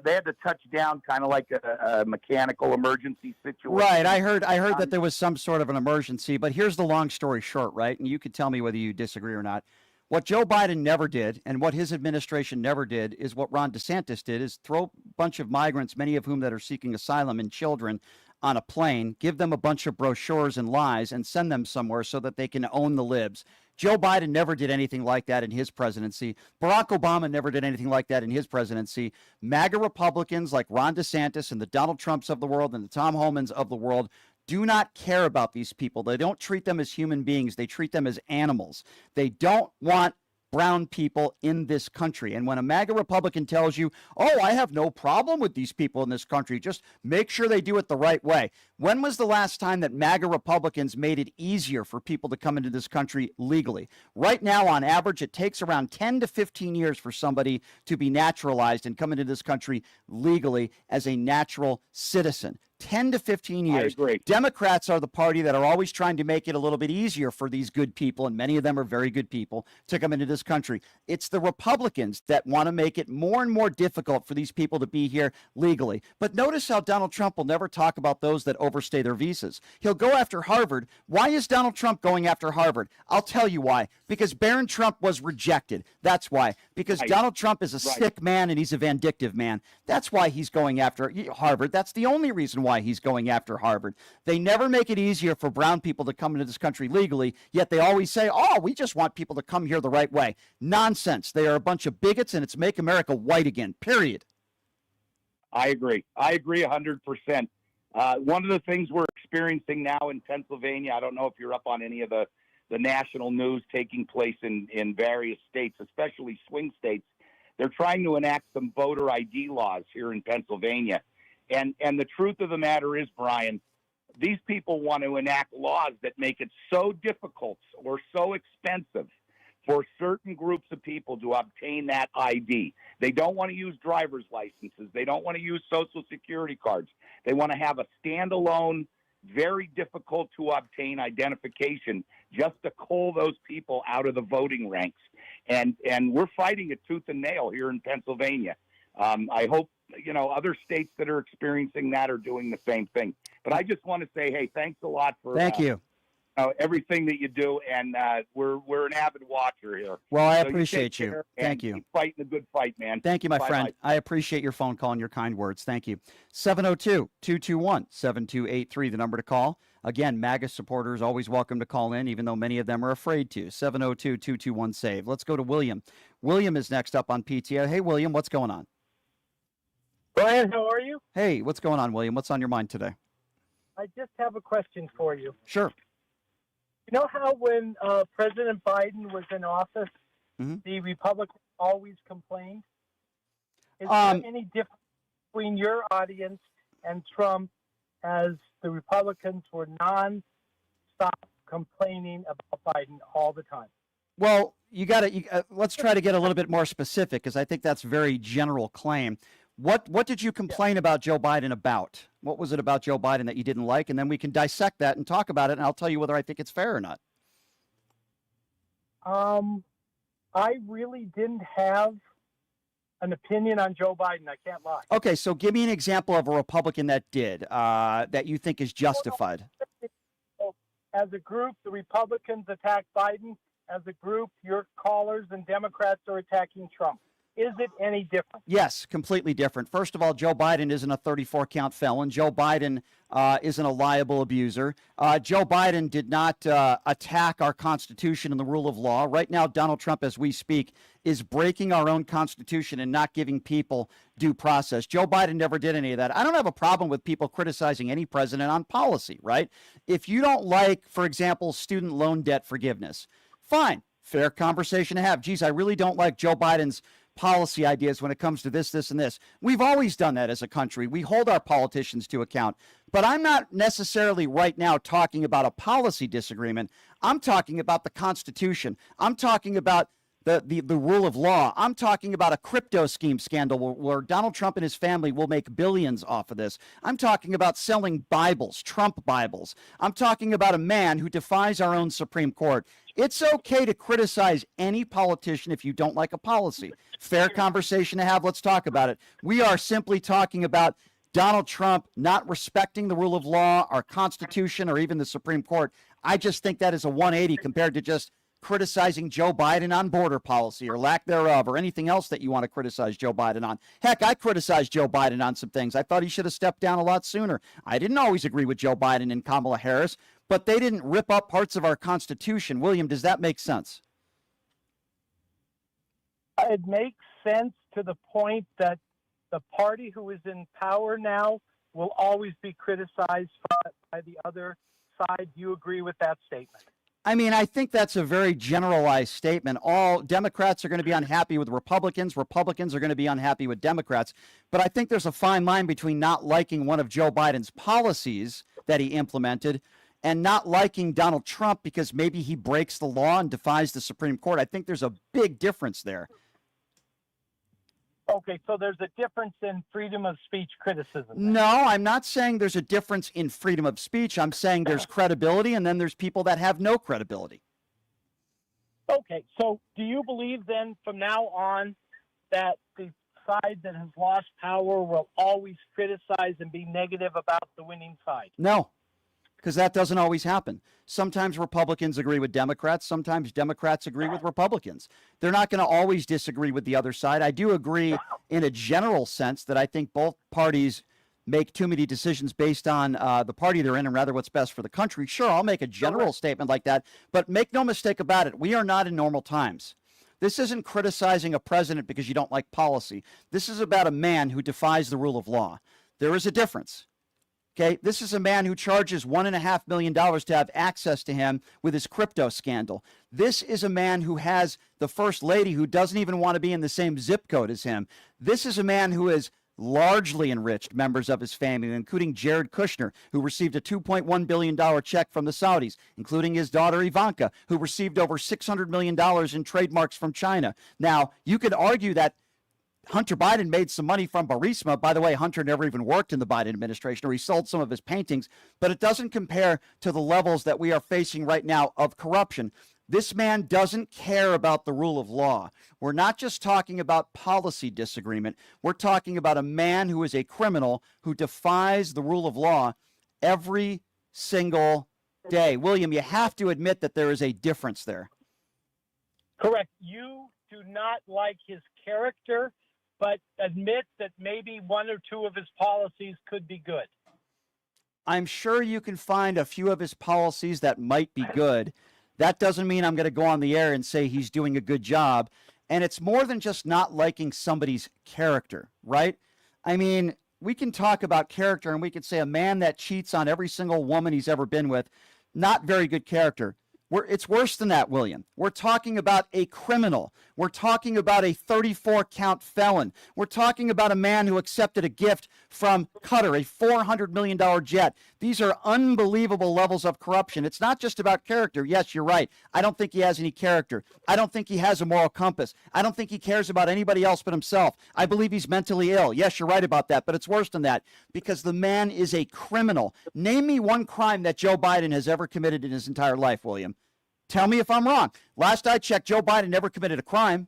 they had to touch down kind of like a mechanical emergency situation. Right. I heard that there was some sort of an emergency, but here's the long story short, right? And you could tell me whether you disagree or not. What Joe Biden never did, and what his administration never did, is what Ron DeSantis did, is throw a bunch of migrants, many of whom that are seeking asylum, and children on a plane, give them a bunch of brochures and lies, and send them somewhere so that they can own the libs. Joe Biden never did anything like that in his presidency. Barack Obama never did anything like that in his presidency. MAGA Republicans like Ron DeSantis and the Donald Trumps of the world and the Tom Homans of the world do not care about these people. They don't treat them as human beings. They treat them as animals. They don't want brown people in this country. And when a MAGA Republican tells you, oh, I have no problem with these people in this country, just make sure they do it the right way. When was the last time that MAGA Republicans made it easier for people to come into this country legally? Right now, on average, it takes around 10 to 15 years for somebody to be naturalized and come into this country legally as a natural citizen. 10 to 15 years. I agree. Democrats are the party that are always trying to make it a little bit easier for these good people, and many of them are very good people, to come into this country. It's the Republicans that want to make it more and more difficult for these people to be here legally. But notice how Donald Trump will never talk about those that overstay their visas. He'll go after Harvard. Why is Donald Trump going after Harvard? I'll tell you why. Because Barron Trump was rejected. That's why. Because Donald Trump is a sick man and he's a vindictive man. That's why he's going after Harvard. That's the only reason why he's going after Harvard. They never make it easier for brown people to come into this country legally, yet they always say, oh, we just want people to come here the right way. Nonsense. They are a bunch of bigots, and it's make America white again, period. I agree. I agree 100%. One of the things we're experiencing now in Pennsylvania, I don't know if you're up on any of the national news taking place in various states, especially swing states. They're trying to enact some voter ID laws here in Pennsylvania. And the truth of the matter is, Brian, these people want to enact laws that make it so difficult or so expensive for certain groups of people to obtain that ID. They don't want to use driver's licenses. They don't want to use Social Security cards. They want to have a standalone, very difficult to obtain identification just to cull those people out of the voting ranks. And we're fighting it tooth and nail here in Pennsylvania. I hope, other states that are experiencing that are doing the same thing. But I just want to say, hey, thanks a lot for Thank you. Everything that you do, and we're an avid watcher here. Well, I So appreciate take you. care Thank and you. Keep fighting the good fight, man. Thank you, my Bye-bye. friend. I appreciate your phone call and your kind words. Thank you. 702-221-7283, the number to call. Again, MAGA supporters always welcome to call in, even though many of them are afraid to. 702-221-SAVE. Let's go to William. William is next up on PTO. Hey, William, what's going on? Brian, how are you? Hey, what's going on, William? What's on your mind today? I just have a question for you. Sure. You know how when President Biden was in office, the Republicans always complained? Is there any difference between your audience and Trump as the Republicans were non-stop complaining about Biden all the time? Well, let's try to get a little bit more specific, because I think that's a very general claim. What did you complain about Joe Biden about? What was it about Joe Biden that you didn't like? And then we can dissect that and talk about it, and I'll tell you whether I think it's fair or not. I really didn't have an opinion on Joe Biden. I can't lie. Okay, so give me an example of a Republican that did, that you think is justified. As a group, the Republicans attacked Biden. As a group, your callers and Democrats are attacking Trump. Is it any different? Yes, completely different. First of all, Joe Biden isn't a 34-count felon. Joe Biden isn't a liable abuser. Joe Biden did not attack our Constitution and the rule of law. Right now, Donald Trump, as we speak, is breaking our own Constitution and not giving people due process. Joe Biden never did any of that. I don't have a problem with people criticizing any president on policy, right? If you don't like, for example, student loan debt forgiveness, fine, fair conversation to have. Geez, I really don't like Joe Biden's policy ideas when it comes to this, and this. We've always done that as a country. We hold our politicians to account. But I'm not necessarily right now talking about a policy disagreement. I'm talking about the Constitution. I'm talking about the rule of law. I'm talking about a crypto scheme scandal where Donald Trump and his family will make billions off of this. I'm talking about selling Bibles, Trump Bibles. I'm talking about a man who defies our own Supreme Court. It's okay to criticize any politician if you don't like a policy. Fair conversation to have. Let's talk about it. We are simply talking about Donald Trump not respecting the rule of law, our Constitution, or even the Supreme Court. I just think that is a 180 compared to just criticizing Joe Biden on border policy or lack thereof, or anything else that you want to criticize Joe Biden on. Heck, I criticized Joe Biden on some things. I thought he should have stepped down a lot sooner. I didn't always agree with Joe Biden and Kamala Harris, but they didn't rip up parts of our Constitution. William, does that make sense? It makes sense to the point that the party who is in power now will always be criticized by the other side. Do you agree with that statement? I mean, I think that's a very generalized statement. All Democrats are going to be unhappy with Republicans. Republicans are going to be unhappy with Democrats. But I think there's a fine line between not liking one of Joe Biden's policies that he implemented and not liking Donald Trump because maybe he breaks the law and defies the Supreme Court. I think there's a big difference there. Okay, so there's a difference in freedom of speech criticism. No, I'm not saying there's a difference in freedom of speech. I'm saying there's credibility, and then there's people that have no credibility. Okay, so do you believe then from now on that the side that has lost power will always criticize and be negative about the winning side? No, because that doesn't always happen. Sometimes Republicans agree with Democrats. Sometimes Democrats agree with Republicans. They're not going to always disagree with the other side. I do agree in a general sense that I think both parties make too many decisions based on the party they're in and rather what's best for the country. Sure, I'll make a general statement like that, but make no mistake about it. We are not in normal times. This isn't criticizing a president because you don't like policy. This is about a man who defies the rule of law. There is a difference. Okay, this is a man who charges $1.5 million to have access to him with his crypto scandal. This is a man who has the first lady who doesn't even want to be in the same zip code as him. This is a man who has largely enriched members of his family, including Jared Kushner, who received a $2.1 billion check from the Saudis, including his daughter Ivanka, who received over $600 million in trademarks from China. Now, you could argue that Hunter Biden made some money from Burisma. By the way, Hunter never even worked in the Biden administration, or he sold some of his paintings, but it doesn't compare to the levels that we are facing right now of corruption. This man doesn't care about the rule of law. We're not just talking about policy disagreement. We're talking about a man who is a criminal who defies the rule of law every single day. William, you have to admit that there is a difference there. Correct. You do not like his character, but admit that maybe one or two of his policies could be good. I'm sure you can find a few of his policies that might be good. That doesn't mean I'm going to go on the air and say he's doing a good job. And it's more than just not liking somebody's character, right? I mean, we can talk about character and we could say a man that cheats on every single woman he's ever been with, not very good character. It's worse than that, William. We're talking about a criminal. We're talking about a 34-count felon. We're talking about a man who accepted a gift from Qatar, a $400 million jet. These are unbelievable levels of corruption. It's not just about character. Yes, you're right. I don't think he has any character. I don't think he has a moral compass. I don't think he cares about anybody else but himself. I believe he's mentally ill. Yes, you're right about that, but it's worse than that because the man is a criminal. Name me one crime that Joe Biden has ever committed in his entire life, William. Tell me if I'm wrong. Last I checked, Joe Biden never committed a crime.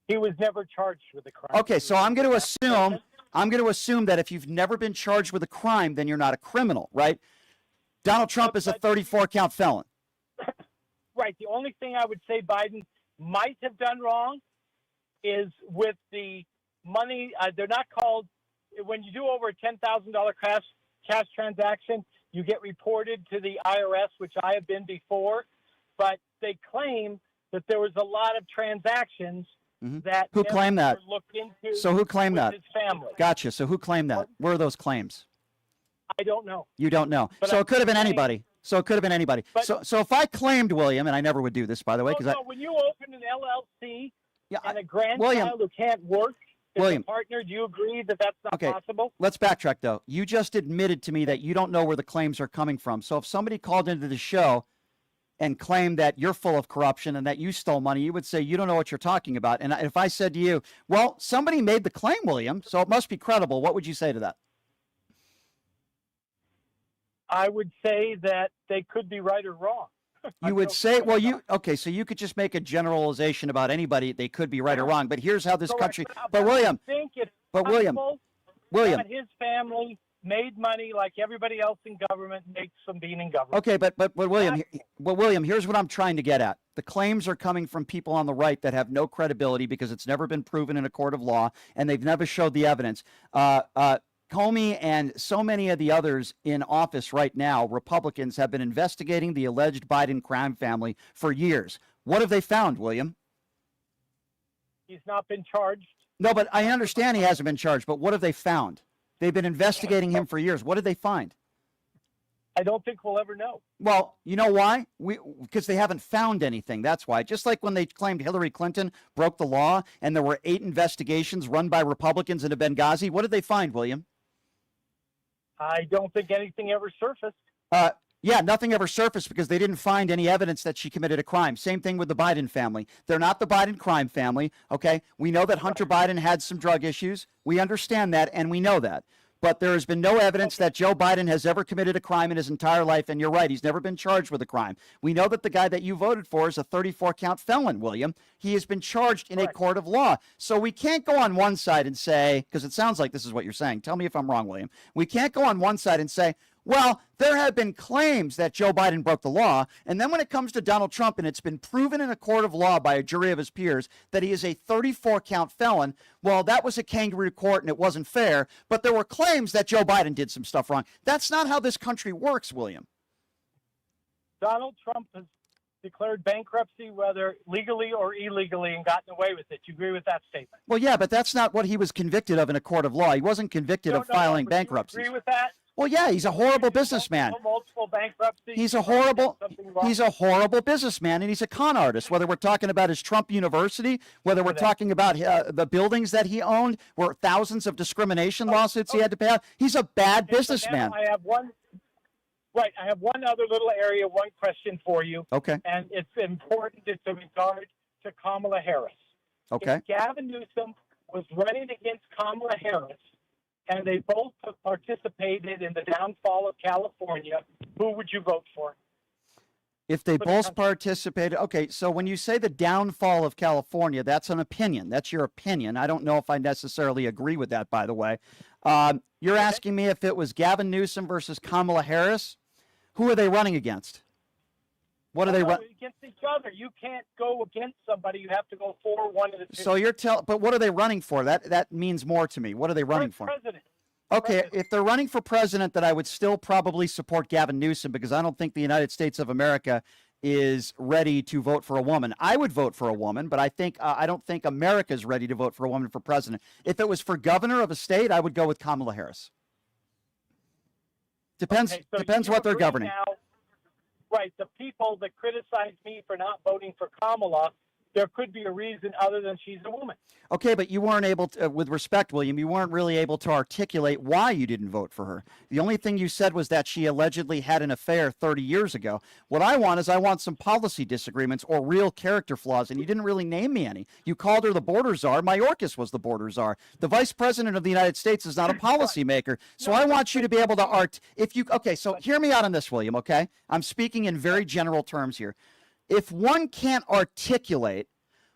He was never charged with a crime. Okay, so I'm going to assume that if you've never been charged with a crime, then you're not a criminal, right? Donald Trump is a 34-count felon. Right. The only thing I would say Biden might have done wrong is with the money. They're not called when you do over a $10,000 cash transaction. You get reported to the IRS, which I have been before, but they claim that there was a lot of transactions that who claimed that? Were looked into. So who claimed that? His family. Gotcha. So who claimed that? Where are those claims? I don't know. You don't know. But so it could have been anybody. So it could have been anybody. But, so if I claimed William, and I never would do this, by the way, because when you open an LLC and a grandchild William, who can't work. William, partner, do you agree that that's not possible? Let's backtrack, though. You just admitted to me that you don't know where the claims are coming from. So if somebody called into the show and claimed that you're full of corruption and that you stole money, you would say you don't know what you're talking about. And if I said to you, well, somebody made the claim, William, so it must be credible, what would you say to that? I would say that they could be right or wrong. You would say, well, so you could just make a generalization about anybody. They could be right or wrong, but here's how this country, but William, that his family made money like everybody else in government makes from being in government. Okay, but William, here's what I'm trying to get at. The claims are coming from people on the right that have no credibility because it's never been proven in a court of law, and they've never showed the evidence. Comey and so many of the others in office right now, Republicans, have been investigating the alleged Biden crime family for years. What have they found, William? He's not been charged. No, but I understand he hasn't been charged, but what have they found? They've been investigating him for years. What did they find? I don't think we'll ever know. Well, you know why? Because they haven't found anything. That's why. Just like when they claimed Hillary Clinton broke the law and there were 8 investigations run by Republicans into Benghazi, what did they find, William? I don't think anything ever surfaced. Yeah, nothing ever surfaced because they didn't find any evidence that she committed a crime. Same thing with the Biden family. They're not the Biden crime family, okay? We know that Hunter Biden had some drug issues. We understand that, and we know that. But there has been no evidence that Joe Biden has ever committed a crime in his entire life, and you're right, he's never been charged with a crime. We know that the guy that you voted for is a 34-count felon, William. He has been charged in a court of law. So we can't go on one side and say, because it sounds like this is what you're saying. Tell me if I'm wrong, William. We can't go on one side and say, well, there have been claims that Joe Biden broke the law, and then when it comes to Donald Trump and it's been proven in a court of law by a jury of his peers that he is a 34-count felon, well, that was a kangaroo court and it wasn't fair, but there were claims that Joe Biden did some stuff wrong. That's not how this country works, William. Donald Trump has declared bankruptcy, whether legally or illegally, and gotten away with it. You agree with that statement? Well, yeah, but that's not what he was convicted of in a court of law. He wasn't convicted of filing bankruptcy. You agree with that? Well, yeah, he's a horrible businessman. Multiple bankruptcies. He's a horrible businessman, and he's a con artist. Whether we're talking about his Trump University, whether we're talking about the buildings that he owned, where thousands of discrimination lawsuits he had to pay out, he's a bad businessman. I have one. Right, I have one other little area, one question for you. Okay. And it's important. It's in regard to Kamala Harris. Okay. If Gavin Newsom was running against Kamala Harris, and they both participated in the downfall of California, who would you vote for? If they both participated, okay, so when you say the downfall of California, that's an opinion. That's your opinion. I don't know if I necessarily agree with that, by the way. You're asking me if it was Gavin Newsom versus Kamala Harris? Who are they running against? What are they running against each other? You can't go against somebody. You have to go for one of the two. So you're but what are they running for? That means more to me. What are they running for? President. Okay, if they're running for president, then I would still probably support Gavin Newsom because I don't think the United States of America is ready to vote for a woman. I would vote for a woman, but I don't think America is ready to vote for a woman for president. If it was for governor of a state, I would go with Kamala Harris. Depends what they're governing. Now, right, the people that criticize me for not voting for Kamala, there could be a reason other than she's a woman. Okay, but you weren't able to, with respect, William, you weren't really able to articulate why you didn't vote for her. The only thing you said was that she allegedly had an affair 30 years ago. What I want some policy disagreements or real character flaws, and you didn't really name me any. You called her the border czar. Mayorkas was the border czar. The vice president of the United States is not a policymaker. So I want you to be able to okay, so hear me out on this, William, okay? I'm speaking in very general terms here. If one can't articulate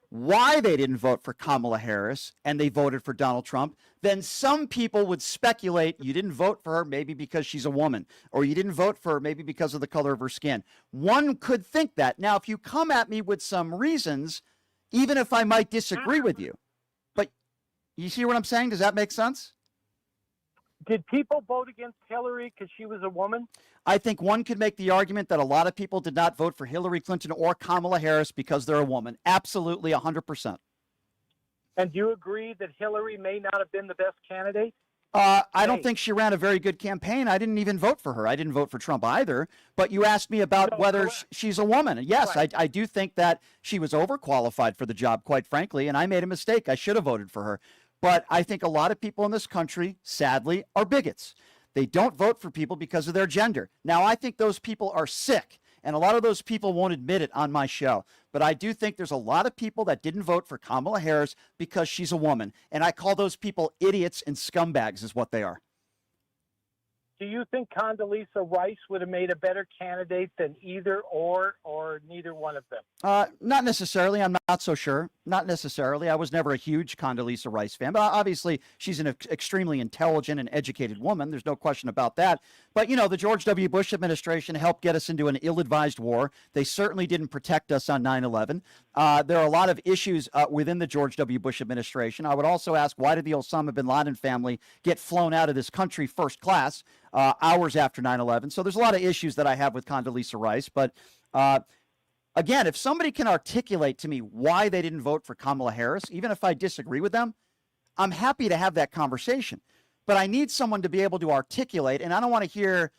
why they didn't vote for Kamala Harris and they voted for Donald Trump, then some people would speculate you didn't vote for her maybe because she's a woman, or you didn't vote for her maybe because of the color of her skin. One could think that. Now, if you come at me with some reasons, even if I might disagree with you, but you see what I'm saying? Does that make sense? Did people vote against Hillary because she was a woman? I think one could make the argument that a lot of people did not vote for Hillary Clinton or Kamala Harris because they're a woman. Absolutely, 100%. And do you agree that Hillary may not have been the best candidate? I don't think she ran a very good campaign. I didn't even vote for her. I didn't vote for Trump either. But you asked me about whether she's a woman. Yes, right. I do think that she was overqualified for the job, quite frankly, and I made a mistake. I should have voted for her. But I think a lot of people in this country, sadly, are bigots. They don't vote for people because of their gender. Now, I think those people are sick, and a lot of those people won't admit it on my show. But I do think there's a lot of people that didn't vote for Kamala Harris because she's a woman. And I call those people idiots and scumbags is what they are. Do you think Condoleezza Rice would have made a better candidate than either or neither one of them? Not necessarily. I'm not so sure. Not necessarily. I was never a huge Condoleezza Rice fan, but obviously she's an extremely intelligent and educated woman. There's no question about that. But, you know, the George W. Bush administration helped get us into an ill-advised war. They certainly didn't protect us on 9/11. There are a lot of issues within the George W. Bush administration. I would also ask, why did the Osama bin Laden family get flown out of this country first class hours after 9/11? So there's a lot of issues that I have with Condoleezza Rice. But again, if somebody can articulate to me why they didn't vote for Kamala Harris, even if I disagree with them, I'm happy to have that conversation. But I need someone to be able to articulate, and I don't want to hear,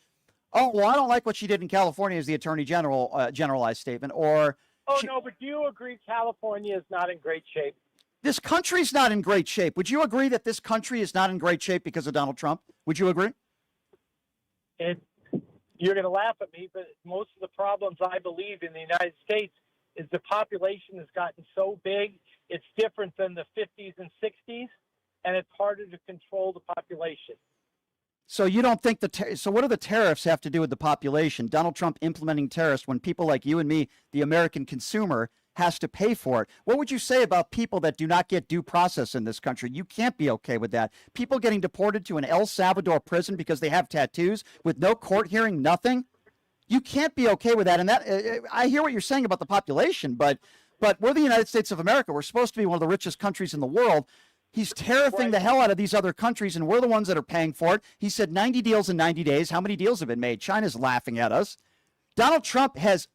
oh, well, I don't like what she did in California as the Attorney General generalized statement, or... No, but do you agree California is not in great shape? This country's not in great shape. Would you agree that this country is not in great shape because of Donald Trump? Would you agree? You're going to laugh at me, but most of the problems I believe in the United States is the population has gotten so big. It's different than the 50s and 60s, and it's harder to control the population. So you don't think so what do the tariffs have to do with the population? Donald Trump implementing tariffs when people like you and me, the American consumer, has to pay for it. What would you say about people that do not get due process in this country? You can't be okay with that. People getting deported to an El Salvador prison because they have tattoos with no court hearing, nothing. You can't be okay with that. And that I hear what you're saying about the population, but we're the United States of America. We're supposed to be one of the richest countries in the world. He's tariffing the hell out of these other countries, and we're the ones that are paying for it. He said 90 deals in 90 days. How many deals have been made? China's laughing at us. Donald Trump has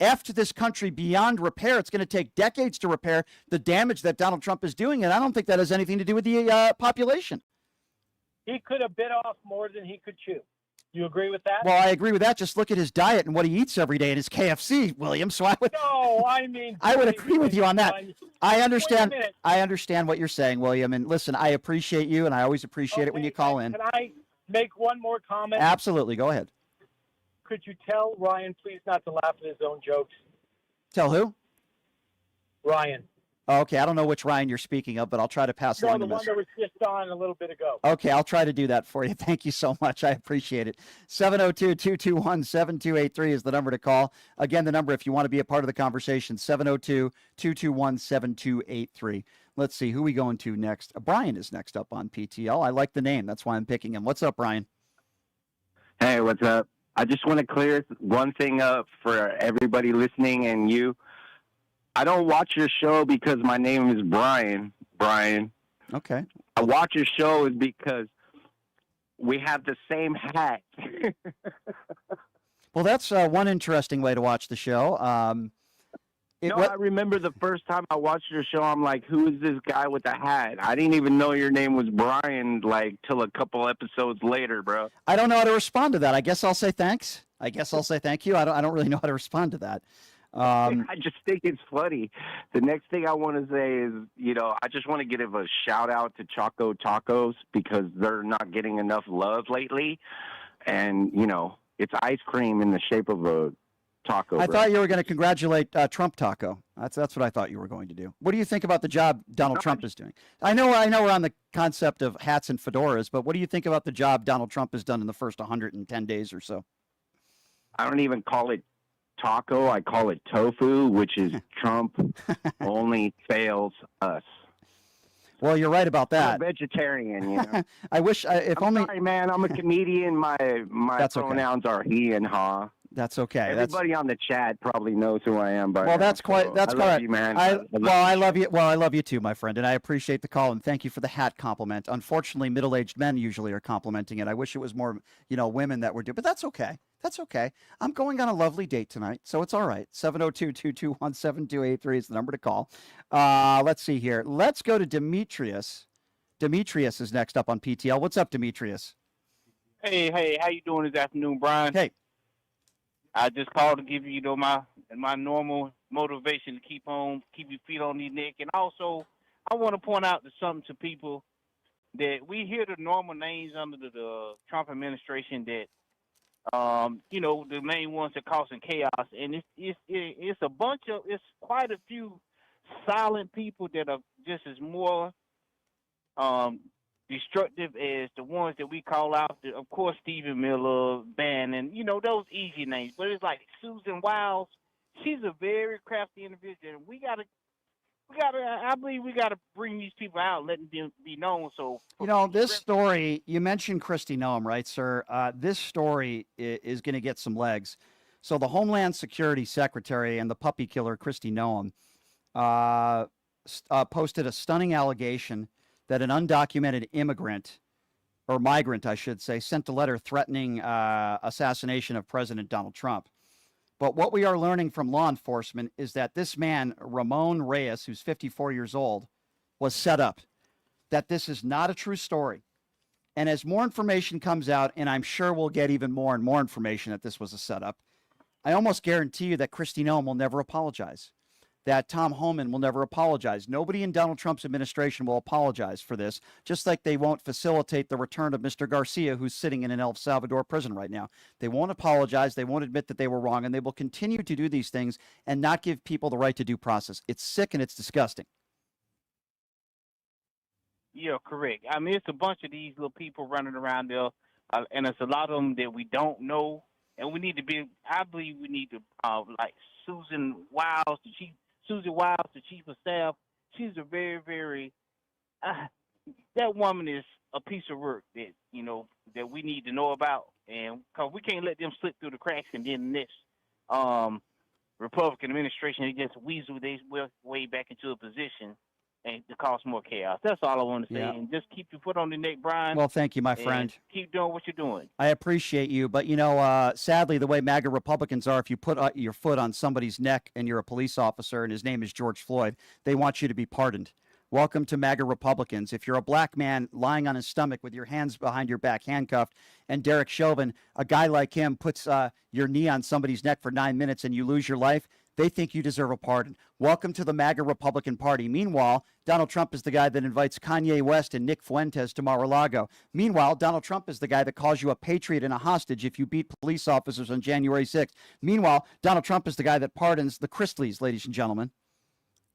effed this country beyond repair. It's going to take decades to repair the damage that Donald Trump is doing, and I don't think that has anything to do with the population. He could have bit off more than he could chew. You agree with that? Well, I agree with that. Just look at his diet and what he eats every day, and his KFC, William. So I would. No, I mean. I would agree with you on that. I understand. I understand what you're saying, William. And listen, I appreciate you, and I always appreciate it when you call in. Can I make one more comment? Absolutely. Go ahead. Could you tell Ryan, please, not to laugh at his own jokes? Tell who? Ryan. Oh, okay, I don't know which Ryan you're speaking of, but I'll try to pass along the one message. that was just on a little bit ago. Okay, I'll try to do that for you. Thank you so much. I appreciate it. 702-221-7283 is the number to call. Again, the number if you want to be a part of the conversation, 702-221-7283. Let's see, who are we going to next? Brian is next up on PTL. I like the name. That's why I'm picking him. What's up, Brian? Hey, what's up? I just want to clear one thing up for everybody listening and you. I don't watch your show because my name is Brian. Okay. I watch your show is because we have the same hat. Well, that's one interesting way to watch the show. I remember the first time I watched your show, I'm like, who is this guy with the hat? I didn't even know your name was Brian, till a couple episodes later, bro. I don't know how to respond to that. I guess I'll say thanks. I guess I'll say thank you. I don't really know how to respond to that. I just think it's funny. The next thing I want to say is, I just want to give a shout out to Choco Tacos because they're not getting enough love lately. And, it's ice cream in the shape of a taco. I thought you were going to congratulate Trump Taco. That's what I thought you were going to do. What do you think about the job Donald Trump is doing? I know we're on the concept of hats and fedoras, but what do you think about the job Donald Trump has done in the first 110 days or so? I don't even call it taco. I call it tofu, which is Trump only fails us. Well, you're right about that. I'm a vegetarian, I wish Sorry, man. I'm a comedian. My pronouns are he and ha. That's okay. Everybody on the chat probably knows who I am. Well, that's quite. That's I correct. love you, man. I love you. Well, I love you too, my friend, and I appreciate the call and thank you for the hat compliment. Unfortunately, middle-aged men usually are complimenting it. I wish it was more, women that were doing. But that's okay. That's okay. I'm going on a lovely date tonight, so it's all right. 702-221-7283 is the number to call. Let's see here. Let's go to Demetrius. Demetrius is next up on PTL. What's up, Demetrius? Hey, how you doing this afternoon, Brian? Hey. I just called to give you, my normal motivation to keep your feet on your neck. And also, I want to point out something to people that we hear the normal names under the Trump administration that, the main ones that causing chaos. And it's quite a few silent people that are just as more destructive as the ones that we call out. Of course, Stephen Miller, Bannon, those easy names. But it's like Susan Wiles. She's a very crafty individual. And I believe we gotta bring these people out, letting them be known. So this story, you mentioned Kristi Noem, right, sir? This story is going to get some legs. So the Homeland Security Secretary and the puppy killer, Kristi Noem, posted a stunning allegation that an undocumented immigrant, or migrant, I should say, sent a letter threatening assassination of President Donald Trump. But what we are learning from law enforcement is that this man, Ramon Reyes, who's 54 years old, was set up, that this is not a true story. And as more information comes out, and I'm sure we'll get even more and more information that this was a setup, I almost guarantee you that Kristi Noem will never apologize. that Tom Homan will never apologize. Nobody in Donald Trump's administration will apologize for this, just like they won't facilitate the return of Mr. Garcia, who's sitting in an El Salvador prison right now. They won't apologize. They won't admit that they were wrong, and they will continue to do these things and not give people the right to due process. It's sick and it's disgusting. Yeah, correct. I mean, it's a bunch of these little people running around there, and it's a lot of them that we don't know. And we need to be, I believe we need to, like Susan Wiles, the chief of staff. She's a very, very, that woman is a piece of work that, that we need to know about. And because we can't let them slip through the cracks and then this Republican administration, they just weasel their way back into a position and to cause more chaos. That's all I want to say. Yeah. And just keep your foot on the neck, Brian. Well, thank you, my friend. Keep doing what you're doing. I appreciate you. But, sadly, the way MAGA Republicans are, if you put your foot on somebody's neck and you're a police officer and his name is George Floyd, they want you to be pardoned. Welcome to MAGA Republicans. If you're a black man lying on his stomach with your hands behind your back, handcuffed, and Derek Chauvin, a guy like him, puts your knee on somebody's neck for 9 minutes and you lose your life, they think you deserve a pardon. Welcome to the MAGA Republican Party. Meanwhile, Donald Trump is the guy that invites Kanye West and Nick Fuentes to Mar-a-Lago. Meanwhile, Donald Trump is the guy that calls you a patriot and a hostage if you beat police officers on January 6th. Meanwhile, Donald Trump is the guy that pardons the Kristis, ladies and gentlemen.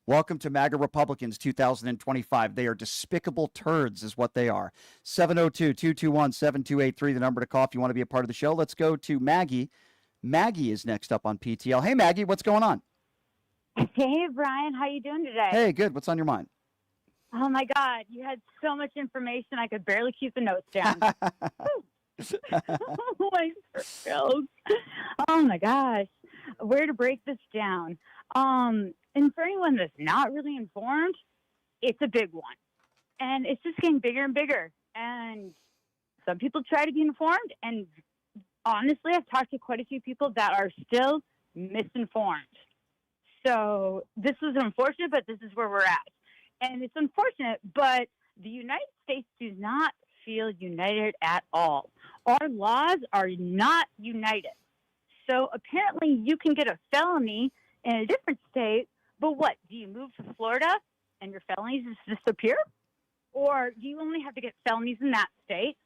Welcome to MAGA Republicans 2025. They are despicable turds is what they are. 702-221-7283, the number to call if you want to be a part of the show. Let's go to Maggie. Maggie is next up on PTL. Hey, Maggie, what's going on? Hey, Brian. How you doing today? Hey, good. What's on your mind? Oh, my God. You had so much information, I could barely keep the notes down. My throat. Oh, my gosh. Where to break this down? And for anyone that's not really informed, it's a big one. And it's just getting bigger and bigger. And some people try to be informed, and honestly, I've talked to quite a few people that are still misinformed. So this is unfortunate, but this is where we're at. And it's unfortunate, but the United States does not feel united at all. Our laws are not united. So apparently you can get a felony in a different state, but what? Do you move to Florida and your felonies just disappear? Or do you only have to get felonies in that state?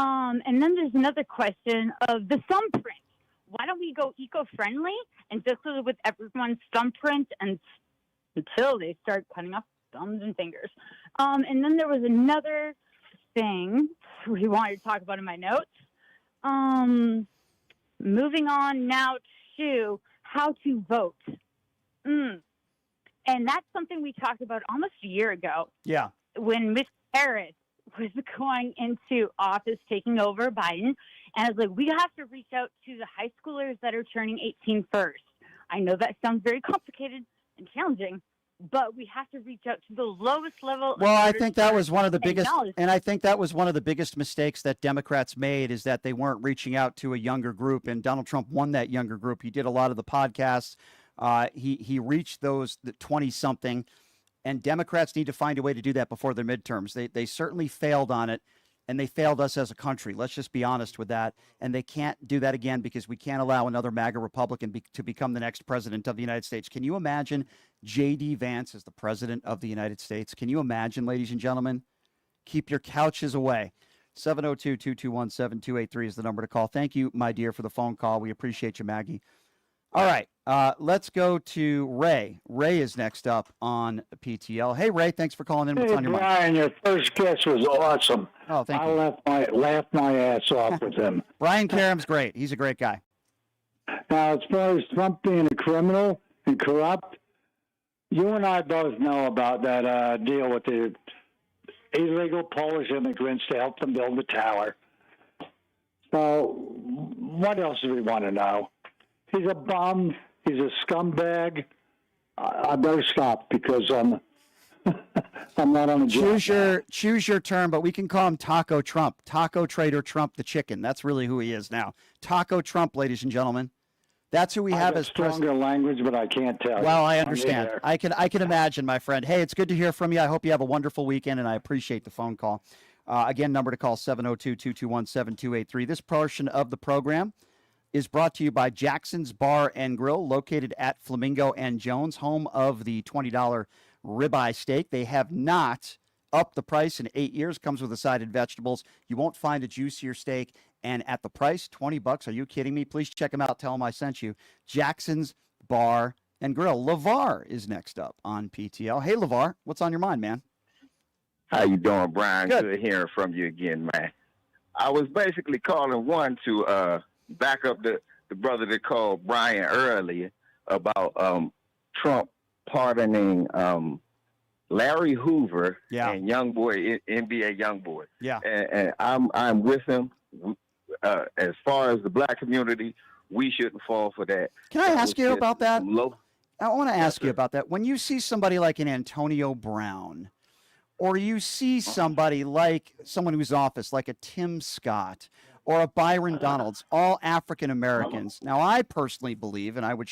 And then there's another question of the thumbprint. Why don't we go eco-friendly and just with everyone's thumbprint until they start cutting off thumbs and fingers? And then there was another thing we wanted to talk about in my notes. Moving on now to how to vote. And that's something we talked about almost a year ago. Yeah. When Miss Harris was going into office, taking over Biden. And I was like, we have to reach out to the high schoolers that are turning 18 first. I know that sounds very complicated and challenging, but we have to reach out to the lowest level. Well, I think that was one of the biggest, and I think that was one of the biggest mistakes that Democrats made is that they weren't reaching out to a younger group, and Donald Trump won that younger group. He did a lot of the podcasts. He reached those 20-something, and Democrats need to find a way to do that before the midterms. They certainly failed on it, and they failed us as a country. Let's just be honest with that. And they can't do that again because we can't allow another MAGA Republican to become the next president of the United States. Can you imagine J.D. Vance as the president of the United States? Can you imagine, ladies and gentlemen? Keep your couches away. 702-221-7283 is the number to call. Thank you, my dear, for the phone call. We appreciate you, Maggie. All right, let's go to Ray. Ray is next up on PTL. Hey, Ray, thanks for calling in. What's on your mind? Brian, your first guest was awesome. Oh, thank you. I laughed my ass off with him. Brian Karem's great. He's a great guy. Now, as far as Trump being a criminal and corrupt, you and I both know about that deal with the illegal Polish immigrants to help them build the tower. So what else do we want to know? He's a bum. He's a scumbag. I better stop because I'm not on the job. Choose your term, but we can call him Taco Trump. Taco Trader Trump the chicken. That's really who he is now. Taco Trump, ladies and gentlemen. That's who we have as stronger language, but I can't tell. Well, I understand. I can imagine, my friend. Hey, it's good to hear from you. I hope you have a wonderful weekend, and I appreciate the phone call. Again, number to call 702-221-7283. This portion of the program is brought to you by Jackson's Bar and Grill, located at Flamingo and Jones, home of the $20 ribeye steak. They have not upped the price in 8 years. Comes with a side and vegetables. You won't find a juicier steak. And at the price, $20. Are you kidding me? Please check them out. Tell them I sent you. Jackson's Bar and Grill. LeVar is next up on PTL. Hey, LeVar, what's on your mind, man? How you doing, Brian? Good hearing from you again, man. I was basically calling one to back up the brother that called Brian earlier about Trump pardoning Larry Hoover and NBA Youngboy. Yeah. And I'm with him. As far as the black community, we shouldn't fall for that. Can I ask you about that? Low. I want to ask you about that. When you see somebody like an Antonio Brown, or you see somebody like someone who's office, like a Tim Scott or a Byron Donalds, all African Americans. Now, I personally believe, and I would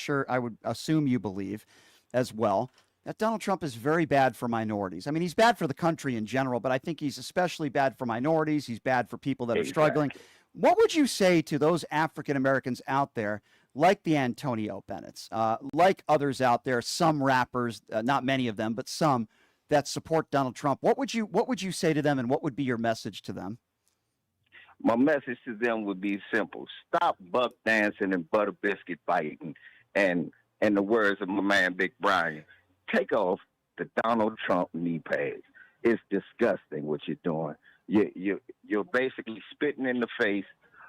assume you believe as well, that Donald Trump is very bad for minorities. I mean, he's bad for the country in general, but I think he's especially bad for minorities. He's bad for people that are struggling. What would you say to those African Americans out there, like the Antonio Bennetts, like others out there, some rappers, not many of them, but some that support Donald Trump? What would you say to them, and what would be your message to them? My message to them would be simple: stop buck dancing and butter biscuit fighting, and in the words of my man Big Brian, take off the Donald Trump knee pads. It's disgusting what you're doing. You're basically spitting in the face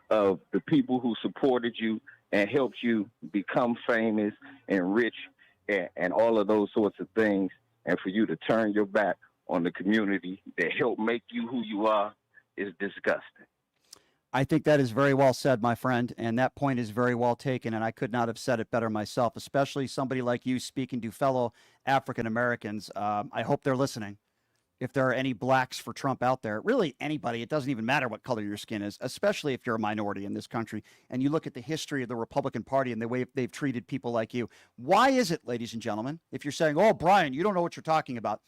of the people who supported you and helped you become famous and rich and all of those sorts of things. And for you to turn your back on the community that helped make you who you are is disgusting. I think that is very well said, my friend, and that point is very well taken, and I could not have said it better myself, especially somebody like you speaking to fellow African Americans. I hope they're listening. If there are any blacks for Trump out there, really anybody, it doesn't even matter what color your skin is, especially if you're a minority in this country, and you look at the history of the Republican Party and the way they've treated people like you. Why is it, ladies and gentlemen, if you're saying, oh, Brian, you don't know what you're talking about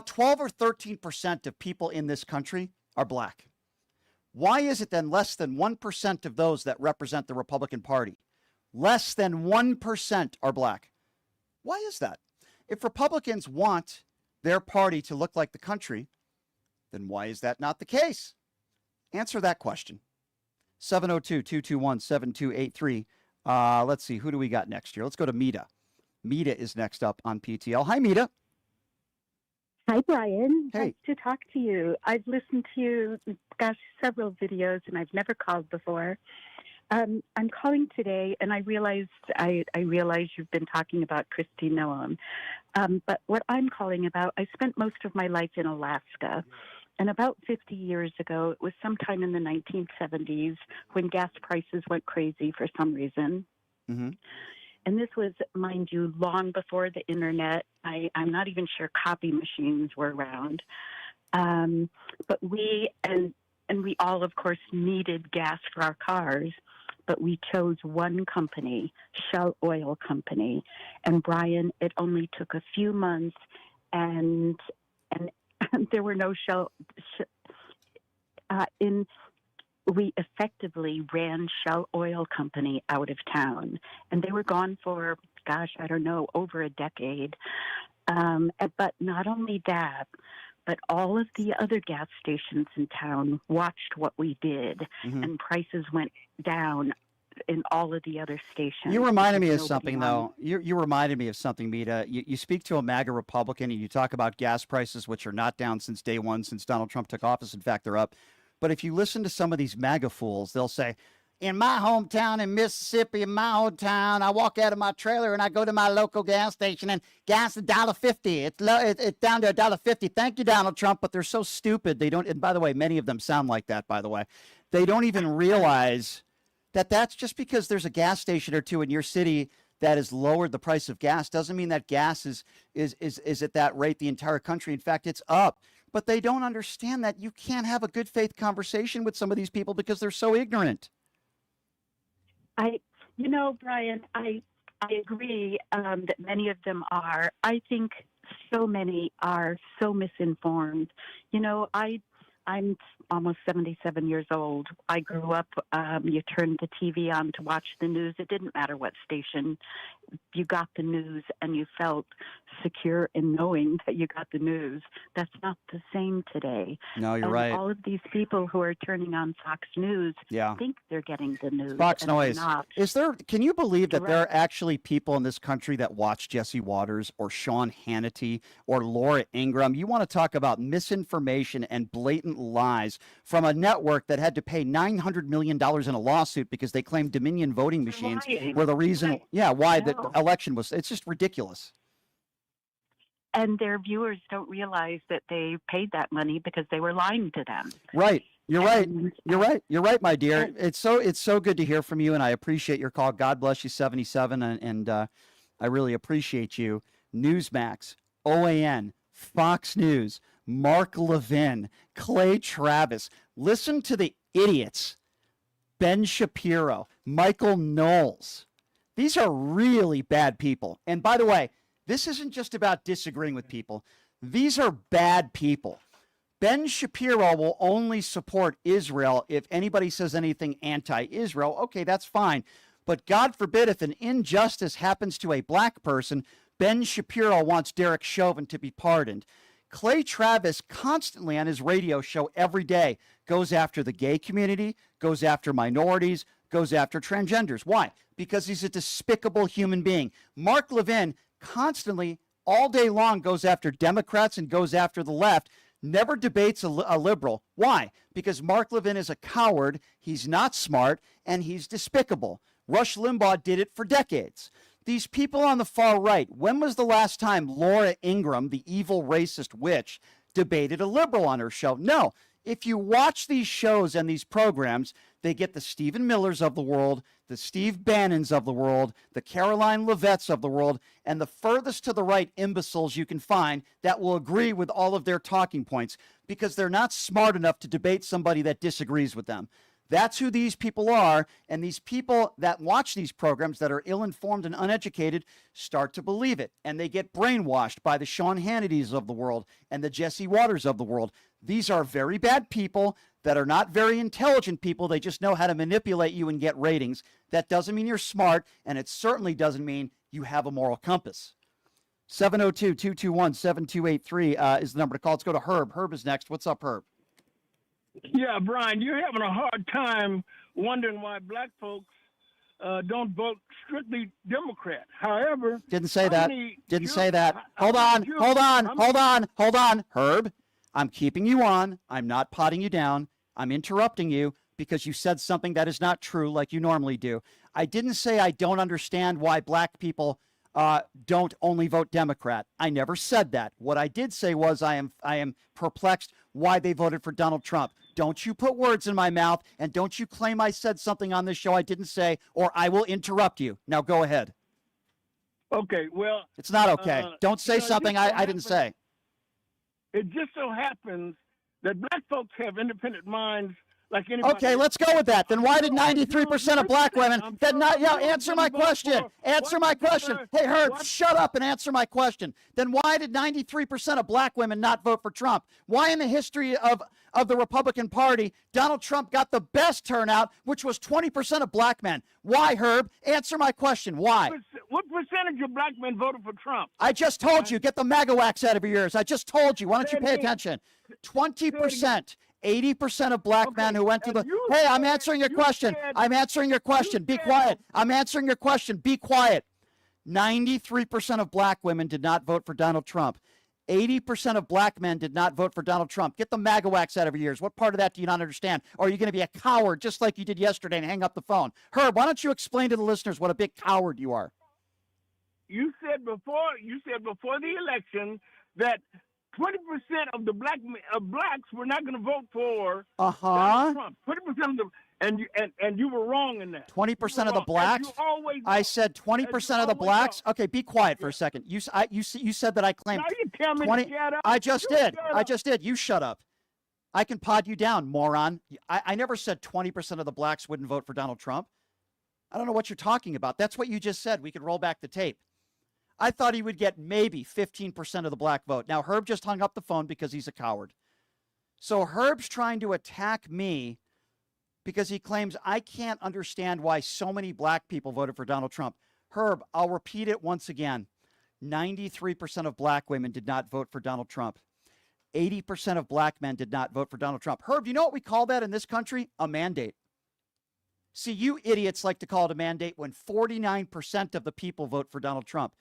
12 or 13% of people in this country are black. Why is it then less than 1% of those that represent the Republican Party? Less than 1% are black. Why is that? If Republicans want their party to look like the country, then why is that not the case? Answer that question. 702-221-7283. Let's see, who do we got next here? Let's go to Mita. Mita is next up on PTL. Hi, Mita. Hi, Brian. Hey. Nice to talk to you. I've listened to you, several videos, and I've never called before. I'm calling today, and I realize you've been talking about Kristi Noem. But what I'm calling about, I spent most of my life in Alaska. And about 50 years ago, it was sometime in the 1970s when gas prices went crazy for some reason. Mm-hmm. And this was, mind you, long before the internet. I'm not even sure copy machines were around. But we all, of course, needed gas for our cars. But we chose one company, Shell Oil Company. And Brian, it only took a few months, and there were no we effectively ran Shell Oil Company out of town, and they were gone for, I don't know, over a decade. But not only that, but all of the other gas stations in town watched what we did, and prices went down in all of the other stations. You reminded me of something, though. You reminded me of something, Mita. You speak to a MAGA Republican, and you talk about gas prices, which are not down since day one, since Donald Trump took office. In fact, they're up. But if you listen to some of these MAGA fools, they'll say, in my hometown in Mississippi, in my hometown, I walk out of my trailer and I go to my local gas station and gas is $1.50. It's down to $1.50. Thank you, Donald Trump. But they're so stupid. They don't. And by the way, many of them sound like that. By the way, they don't even realize that that's just because there's a gas station or two in your city that has lowered the price of gas doesn't mean that gas is at that rate the entire country. In fact, it's up. But they don't understand that you can't have a good faith conversation with some of these people because they're so ignorant. Brian, I agree that many of them are. I think so many are so misinformed. I I'm almost 77 years old. I grew up, you turned the TV on to watch the news. It didn't matter what station. You got the news and you felt secure in knowing that you got the news. That's not the same today. No, you're and right. All of these people who are turning on Fox News think they're getting the news. Fox and they're noise. not. Can you believe that there Right. are actually people in this country that watch Jesse Waters or Sean Hannity or Laura Ingraham? You want to talk about misinformation and blatant lies from a network that had to pay $900 million in a lawsuit because they claimed Dominion voting machines were the reason, why the election was. It's just ridiculous. And their viewers don't realize that they paid that money because they were lying to them. Right. You're right. You're right. You're right, my dear. It's so good to hear from you, and I appreciate your call. God bless you, 77, and I really appreciate you. Newsmax, OAN, Fox News, Mark Levin, Clay Travis. Listen to the idiots. Ben Shapiro, Michael Knowles. These are really bad people. And by the way, this isn't just about disagreeing with people. These are bad people. Ben Shapiro will only support Israel if anybody says anything anti-Israel. Okay, that's fine. But God forbid if an injustice happens to a black person, Ben Shapiro wants Derek Chauvin to be pardoned. Clay Travis constantly on his radio show every day goes after the gay community, goes after minorities, goes after transgenders. Why? Because he's a despicable human being. Mark Levin constantly, all day long, goes after Democrats and goes after the left, never debates a liberal. Why? Because Mark Levin is a coward, he's not smart, and he's despicable. Rush Limbaugh did it for decades. These people on the far right, when was the last time Laura Ingraham, the evil racist witch, debated a liberal on her show? No. If you watch these shows and these programs, they get the Stephen Millers of the world, the Steve Bannons of the world, the Caroline Levetts of the world, and the furthest to the right imbeciles you can find that will agree with all of their talking points because they're not smart enough to debate somebody that disagrees with them. That's who these people are, and these people that watch these programs that are ill-informed and uneducated start to believe it, and they get brainwashed by the Sean Hannitys of the world and the Jesse Waters of the world. These are very bad people that are not very intelligent people. They just know how to manipulate you and get ratings. That doesn't mean you're smart, and it certainly doesn't mean you have a moral compass. 702-221-7283 is the number to call. Let's go to Herb. Herb is next. What's up, Herb? Yeah, Brian, you're having a hard time wondering why black folks don't vote strictly Democrat. However, Didn't say that. Hold on. Herb, I'm keeping you on. I'm not potting you down. I'm interrupting you because you said something that is not true like you normally do. I didn't say I don't understand why black people don't only vote Democrat. I never said that. What I did say was I am perplexed why they voted for Donald Trump. Don't you put words in my mouth, and don't you claim I said something on this show I didn't say, or I will interrupt you. Now go ahead. Okay, well... It's not okay. Don't say something I didn't say. It just so happens that black folks have independent minds like anybody. Okay, let's go with that. Then why did 93% of black women answer my question? Answer my question. Hey, Herb, shut up and answer my question. Then why did 93% of black women not vote for Trump? Why in the history of the Republican Party, Donald Trump got the best turnout, which was 20% of black men? Why, Herb? Answer my question. Why? What percentage of black men voted for Trump? I just told you. Get the MAGA wax out of your ears. I just told you. Why don't you pay attention? 20%. 80% of black men who went to the... Hey, I'm answering your question. I'm answering your question. Be quiet. I'm answering your question. Be quiet. 93% of black women did not vote for Donald Trump. 80% of black men did not vote for Donald Trump. Get the MAGA wax out of your ears. What part of that do you not understand? Or are you going to be a coward just like you did yesterday and hang up the phone? Herb, why don't you explain to the listeners what a big coward you are? You said before the election that 20% of the blacks were not going to vote for Donald Trump. 20% of them, and you were wrong in that. 20% of the blacks? I said 20% of the blacks. Okay, be quiet for a second. You said that I claimed. Now you tell me 20. to shut up. I just did. You shut up. I can pod you down, moron. I never said 20% of the blacks wouldn't vote for Donald Trump. I don't know what you're talking about. That's what you just said. We could roll back the tape. I thought he would get maybe 15% of the black vote. Now, Herb just hung up the phone because he's a coward. So Herb's trying to attack me because he claims I can't understand why so many black people voted for Donald Trump. Herb, I'll repeat it once again. 93% of black women did not vote for Donald Trump. 80% of black men did not vote for Donald Trump. Herb, you know what we call that in this country? A mandate. See, you idiots like to call it a mandate when 49% of the people vote for Donald Trump.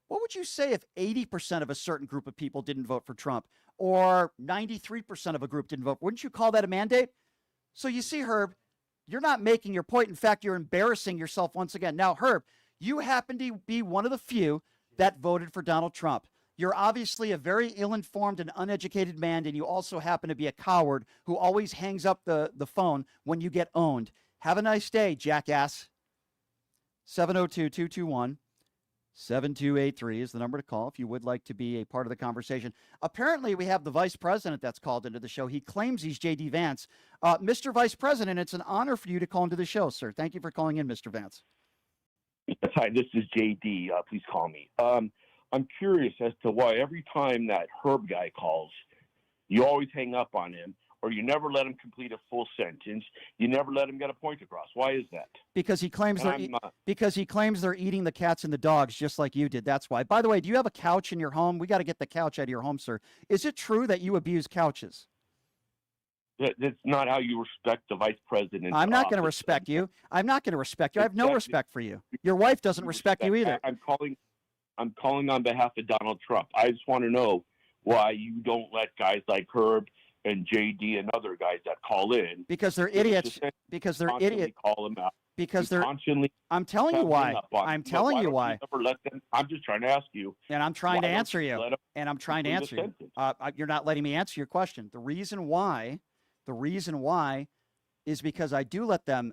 What would you say if 80% of a certain group of people didn't vote for Trump, or 93% of a group didn't vote? Wouldn't you call that a mandate? So you see, Herb, you're not making your point. In fact, you're embarrassing yourself once again. Now, Herb, you happen to be one of the few that voted for Donald Trump. You're obviously a very ill-informed and uneducated man, and you also happen to be a coward who always hangs up the phone when you get owned. Have a nice day, jackass. 702-221-7283 is the number to call if you would like to be a part of the conversation. Apparently, we have the vice president that's called into the show. He claims he's J.D. Vance. Mr. Vice President, it's an honor for you to call into the show, sir. Thank you for calling in, Mr. Vance. Yes, hi, this is JD. Please call me. I'm curious as to why every time that Herb guy calls, you always hang up on him, or you never let him complete a full sentence. You never let him get a point across. Why is that? Because he claims they're eating the cats and the dogs, just like you did. That's why. By the way, do you have a couch in your home? We got to get the couch out of your home, sir. Is it true that you abuse couches? That's not how you respect the vice president. I'm not going to respect you. I'm not going to respect you. I have no respect for you. Your wife doesn't respect you either. I'm calling on behalf of Donald Trump. I just want to know why you don't let guys like Herb and JD and other guys that call in. Because they're idiots. Because they're idiots. Call them out. Because they're constantly. I'm telling you why. I'm telling you why. Never let them, I'm just trying to ask you. And I'm trying to answer you. And I'm trying to answer you. You're not letting me answer your question. The reason why is because I do let them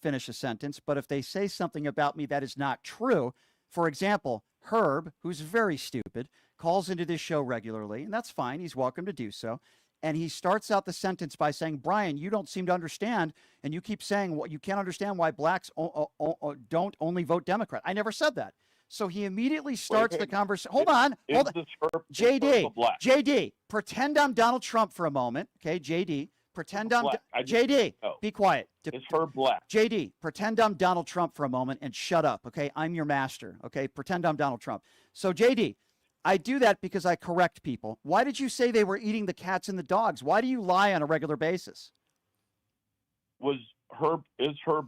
finish a sentence, but if they say something about me that is not true, for example, Herb, who's very stupid, calls into this show regularly, and that's fine. He's welcome to do so. And he starts out the sentence by saying, Brian, you don't seem to understand, and you keep saying what you can't understand why blacks don't only vote Democrat. I never said that. So he immediately starts the conversation. Hold on. JD, pretend I'm Donald Trump for a moment. Okay, JD, pretend I'm JD. Be quiet. It's Herb Black. JD, pretend I'm Donald Trump for a moment and shut up. Okay, I'm your master. Okay, pretend I'm Donald Trump. So JD, I do that because I correct people. Why did you say they were eating the cats and the dogs? Why do you lie on a regular basis? Is Herb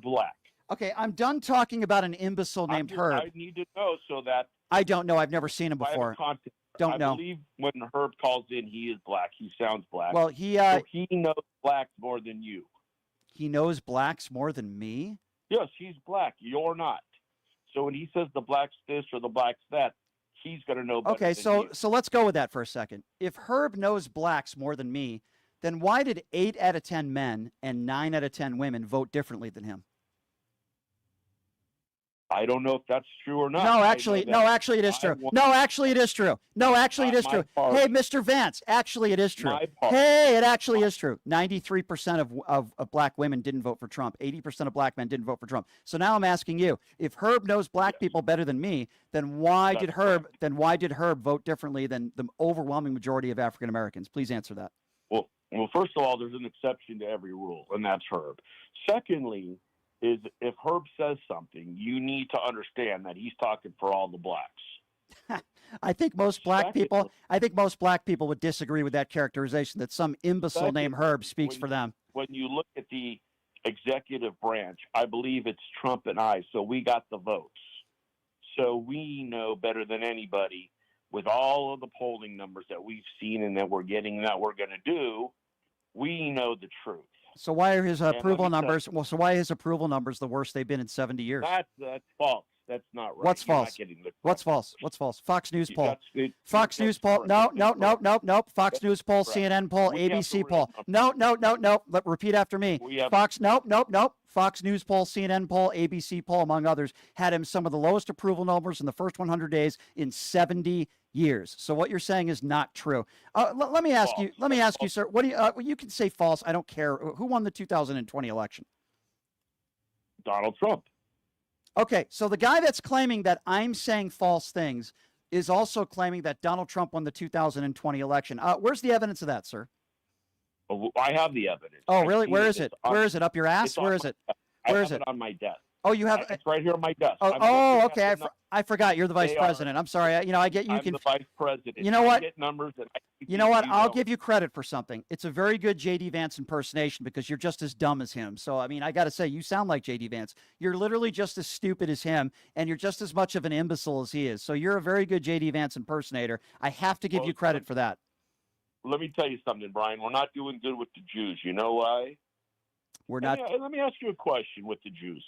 Black? Okay, I'm done talking about an imbecile named Herb. I need to know so that I don't know. I've never seen him before. Don't know. I believe when Herb calls in, he is black. He sounds black. Well, so he knows blacks more than you. He knows blacks more than me? Yes, he's black. You're not. So when he says the black's this or the black's that, he's going to know better than you. So let's go with that for a second. If Herb knows blacks more than me, then why did 8 out of 10 men and 9 out of 10 women vote differently than him? I don't know if that's true or not. No, actually, it is true. No, actually, it is true. Hey, Mr. Vance, actually, it is true. Hey, it actually is true. 93% of black women didn't vote for Trump. 80% of black men didn't vote for Trump. So now I'm asking you, if Herb knows black people better than me, then why did Herb vote differently than the overwhelming majority of African Americans? Please answer that. Well, first of all, there's an exception to every rule, and that's Herb. Secondly, is if Herb says something, you need to understand that he's talking for all the blacks. I think most black people would disagree with that characterization that some imbecile named Herb speaks for them. When you look at the executive branch, I believe it's Trump and I, so we got the votes. So we know better than anybody with all of the polling numbers that we've seen and that we're getting and that we're going to do, we know the truth. So why are his approval numbers? Well, so why are his approval numbers the worst they've been in 70 years? That's false. That's not right. What's false? What's false? What's false? Fox News poll. Fox News poll. No. Fox News poll. CNN poll. ABC poll. No. Repeat after me. Fox. Nope. Fox News poll, CNN poll, ABC poll, among others, had him some of the lowest approval numbers in the first 100 days in 70 years. So what you're saying is not true. Let me ask you, sir. What do you? You can say false. I don't care. Who won the 2020 election? Donald Trump. Okay, so the guy that's claiming that I'm saying false things is also claiming that Donald Trump won the 2020 election. Where's the evidence of that, sir? I have the evidence. Oh, I really? see Where it. is it? It's on- Where is it? Up your ass? it's on Where is my it? desk. Where I is have it? on my desk. Oh, you have. It's right here on my desk. Oh, I'm looking at okay. the I forgot. You're the vice They president. I'm sorry. I get you. I'm the vice president. You know I what? get numbers and I You know what? I'll know give you credit for something. It's a very good J.D. Vance impersonation because you're just as dumb as him. So, I mean, I got to say, you sound like J.D. Vance. You're literally just as stupid as him, and you're just as much of an imbecile as he is. So you're a very good J.D. Vance impersonator. I have to give you credit for that. Let me tell you something, Brian. We're not doing good with the Jews. You know why? We're not. Let me ask you a question with the Jews.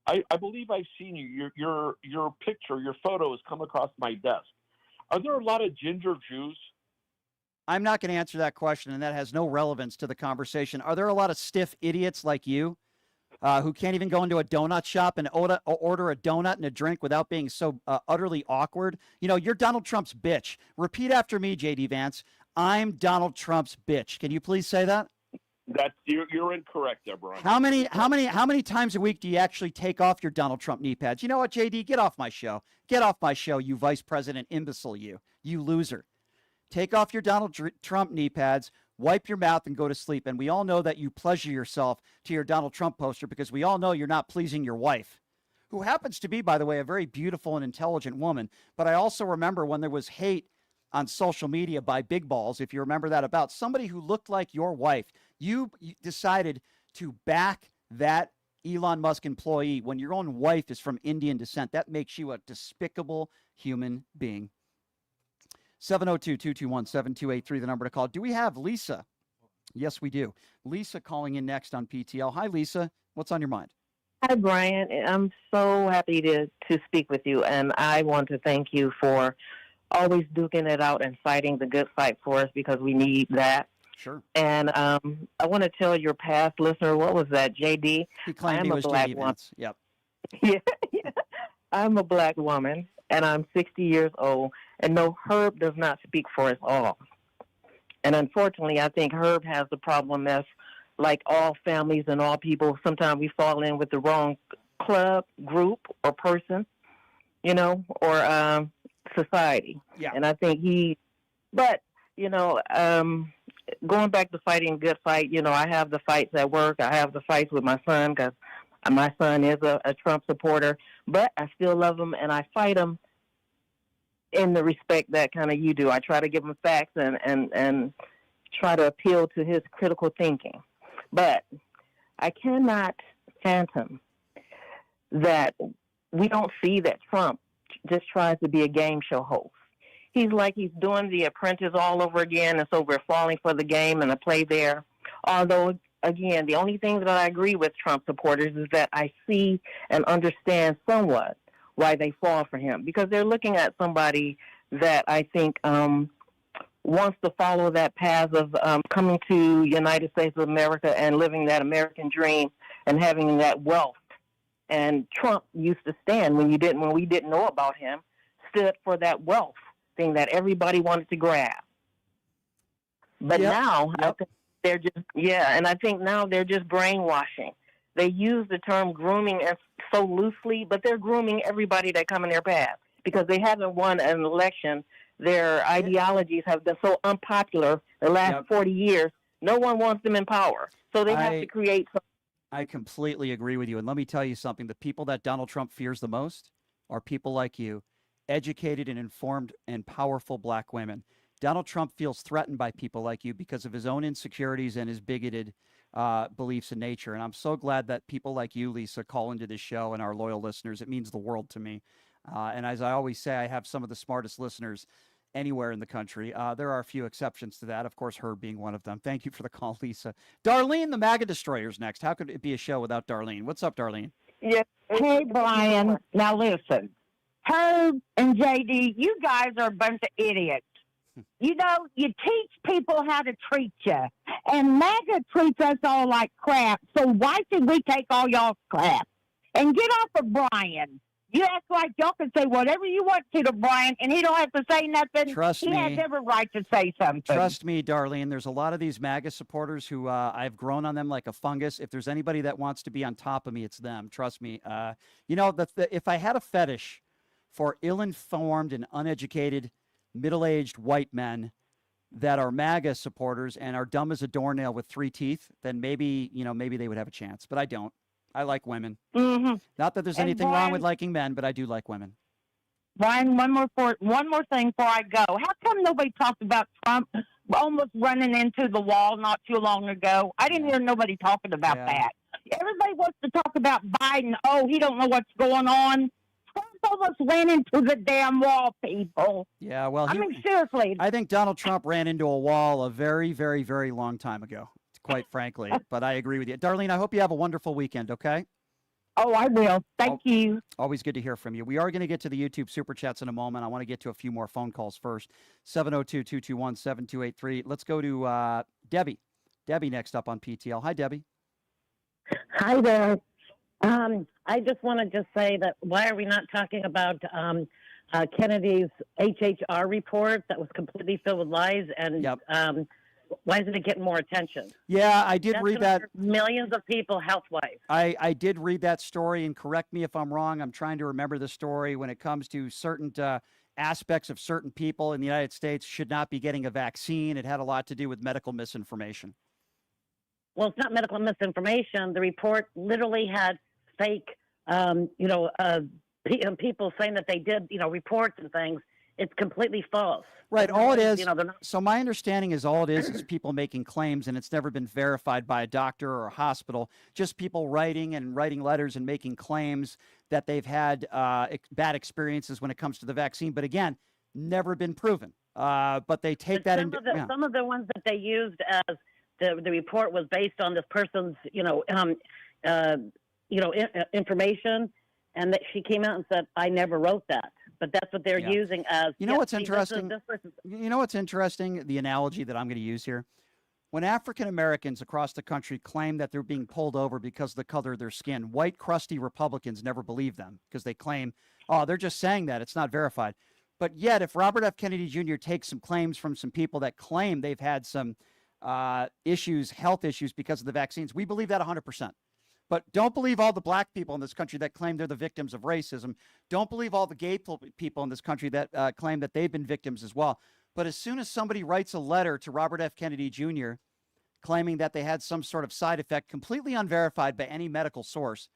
I believe I've seen you. Your picture, your photo has come across my desk. Are there a lot of ginger Jews? I'm not going to answer that question, and that has no relevance to the conversation. Are there a lot of stiff idiots like you who can't even go into a donut shop and order a donut and a drink without being so utterly awkward? You know, you're Donald Trump's bitch. Repeat after me, J.D. Vance. I'm Donald Trump's bitch. Can you please say that? You're incorrect there, Brian. How many times a week do you actually take off your Donald Trump knee pads? You know what, JD? Get off my show. Get off my show, you vice president imbecile, you loser. Take off your Donald Trump knee pads, wipe your mouth, and go to sleep. And we all know that you pleasure yourself to your Donald Trump poster because we all know you're not pleasing your wife, who happens to be, by the way, a very beautiful and intelligent woman. But I also remember when there was hate on social media by Big Balls, if you remember that, about somebody who looked like your wife. You decided to back that Elon Musk employee when your own wife is from Indian descent. That makes you a despicable human being. 702-221-7283, the number to call. Do we have Lisa? Yes, we do. Lisa calling in next on PTL. Hi, Lisa. What's on your mind? Hi, Brian. I'm so happy to speak with you, and I want to thank you for always duking it out and fighting the good fight for us because we need that. Sure. And I want to tell your past listener, what was that, JD? He claimed he was JD Vance. Yep. Yeah. I'm a black woman, and I'm 60 years old, and no, Herb does not speak for us all. And unfortunately, I think Herb has the problem as, like all families and all people, sometimes we fall in with the wrong club, group, or person, you know, or society. Yeah. And I think going back to fighting a good fight, you know, I have the fights at work. I have the fights with my son because my son is a Trump supporter, but I still love him and I fight him in the respect that kind of you do. I try to give him facts and try to appeal to his critical thinking. But I cannot fathom that we don't see that Trump just tries to be a game show host. He's like he's doing The Apprentice all over again, and so we're falling for the game and the play there. Although, again, the only thing that I agree with Trump supporters is that I see and understand somewhat why they fall for him, because they're looking at somebody that I think wants to follow that path of coming to United States of America and living that American dream and having that wealth. And Trump used to stand when we didn't know about him, stood for that wealth thing that everybody wanted to grab. But now I think they're just and I think now they're just brainwashing. They use the term grooming so loosely, but they're grooming everybody that come in their path because they haven't won an election. Their ideologies have been so unpopular the last 40 years. No one wants them in power, so they have to create some. I completely agree with you. And let me tell you something. The people that Donald Trump fears the most are people like you, educated and informed and powerful black women. Donald Trump feels threatened by people like you because of his own insecurities and his bigoted beliefs in nature. And I'm so glad that people like you, Lisa, call into this show and our loyal listeners. It means the world to me. And as I always say, I have some of the smartest listeners anywhere in the country. There are a few exceptions to that. Of course, her being one of them. Thank you for the call, Lisa. Darlene, the MAGA Destroyer's next. How could it be a show without Darlene? What's up, Darlene? Yeah. Hey, Brian. Now listen. Herb and JD, you guys are a bunch of idiots. You know, you teach people how to treat you. And MAGA treats us all like crap. So why should we take all y'all's crap? And get off of Brian. You act like y'all can say whatever you want to Brian, and he don't have to say nothing. Trust he me. has every right to say something. Trust me, Darlene, there's a lot of these MAGA supporters who I've grown on them like a fungus. If there's anybody that wants to be on top of me, it's them. Trust me. You know, if I had a fetish for ill-informed and uneducated middle-aged white men, that are MAGA supporters and are dumb as a doornail with 3 teeth, then maybe, maybe they would have a chance. But I don't. I like women. Mm-hmm. Not that there's And anything wrong with Brian- liking men, but I do like women. Brian, one more thing before I go. How come nobody talked about Trump almost running into the wall not too long ago? I didn't hear nobody talking about that. Everybody wants to talk about Biden. Oh, he don't know what's going on. Trump almost ran into the damn wall, people. Yeah, well, I mean, seriously. I think Donald Trump ran into a wall a very, very, very long time ago, quite frankly. But I agree with you. Darlene, I hope you have a wonderful weekend, okay? Oh, I will. Thank you. Always good to hear from you. We are going to get to the YouTube Super Chats in a moment. I want to get to a few more phone calls first. 702-221-7283. Let's go to Debbie. Debbie next up on PTL. Hi, Debbie. Hi there. I just want to just say that why are we not talking about Kennedy's HHR report that was completely filled with lies, and why isn't it getting more attention? Yeah, I did That's read gonna that. hurt millions of people health-wise. I did read that story, and correct me if I'm wrong. I'm trying to remember the story when it comes to certain aspects of certain people in the United States should not be getting a vaccine. It had a lot to do with medical misinformation. Well, it's not medical misinformation. The report literally had fake, people saying that they did, reports and things. It's completely false. Right. All it is. they're not. So my understanding is all it is people making claims, and it's never been verified by a doctor or a hospital. Just people writing letters and making claims that they've had bad experiences when it comes to the vaccine. But again, never been proven. But they take that into Some of the ones that they used as the report was based on this person's, information, and that she came out and said, "I never wrote that." But that's what they're using as. You know what's see, this is- interesting? this person's- You know what's interesting? The analogy that I'm going to use here. When African Americans across the country claim that they're being pulled over because of the color of their skin, white, crusty Republicans never believe them because they claim, oh, they're just saying that. It's not verified. But yet, if Robert F. Kennedy Jr. takes some claims from some people that claim they've had some health issues because of the vaccines, we believe that 100%. But don't believe all the black people in this country that claim they're the victims of racism. Don't believe all the gay people in this country that claim that they've been victims as well. But as soon as somebody writes a letter to Robert F. Kennedy Jr. claiming that they had some sort of side effect completely unverified by any medical source,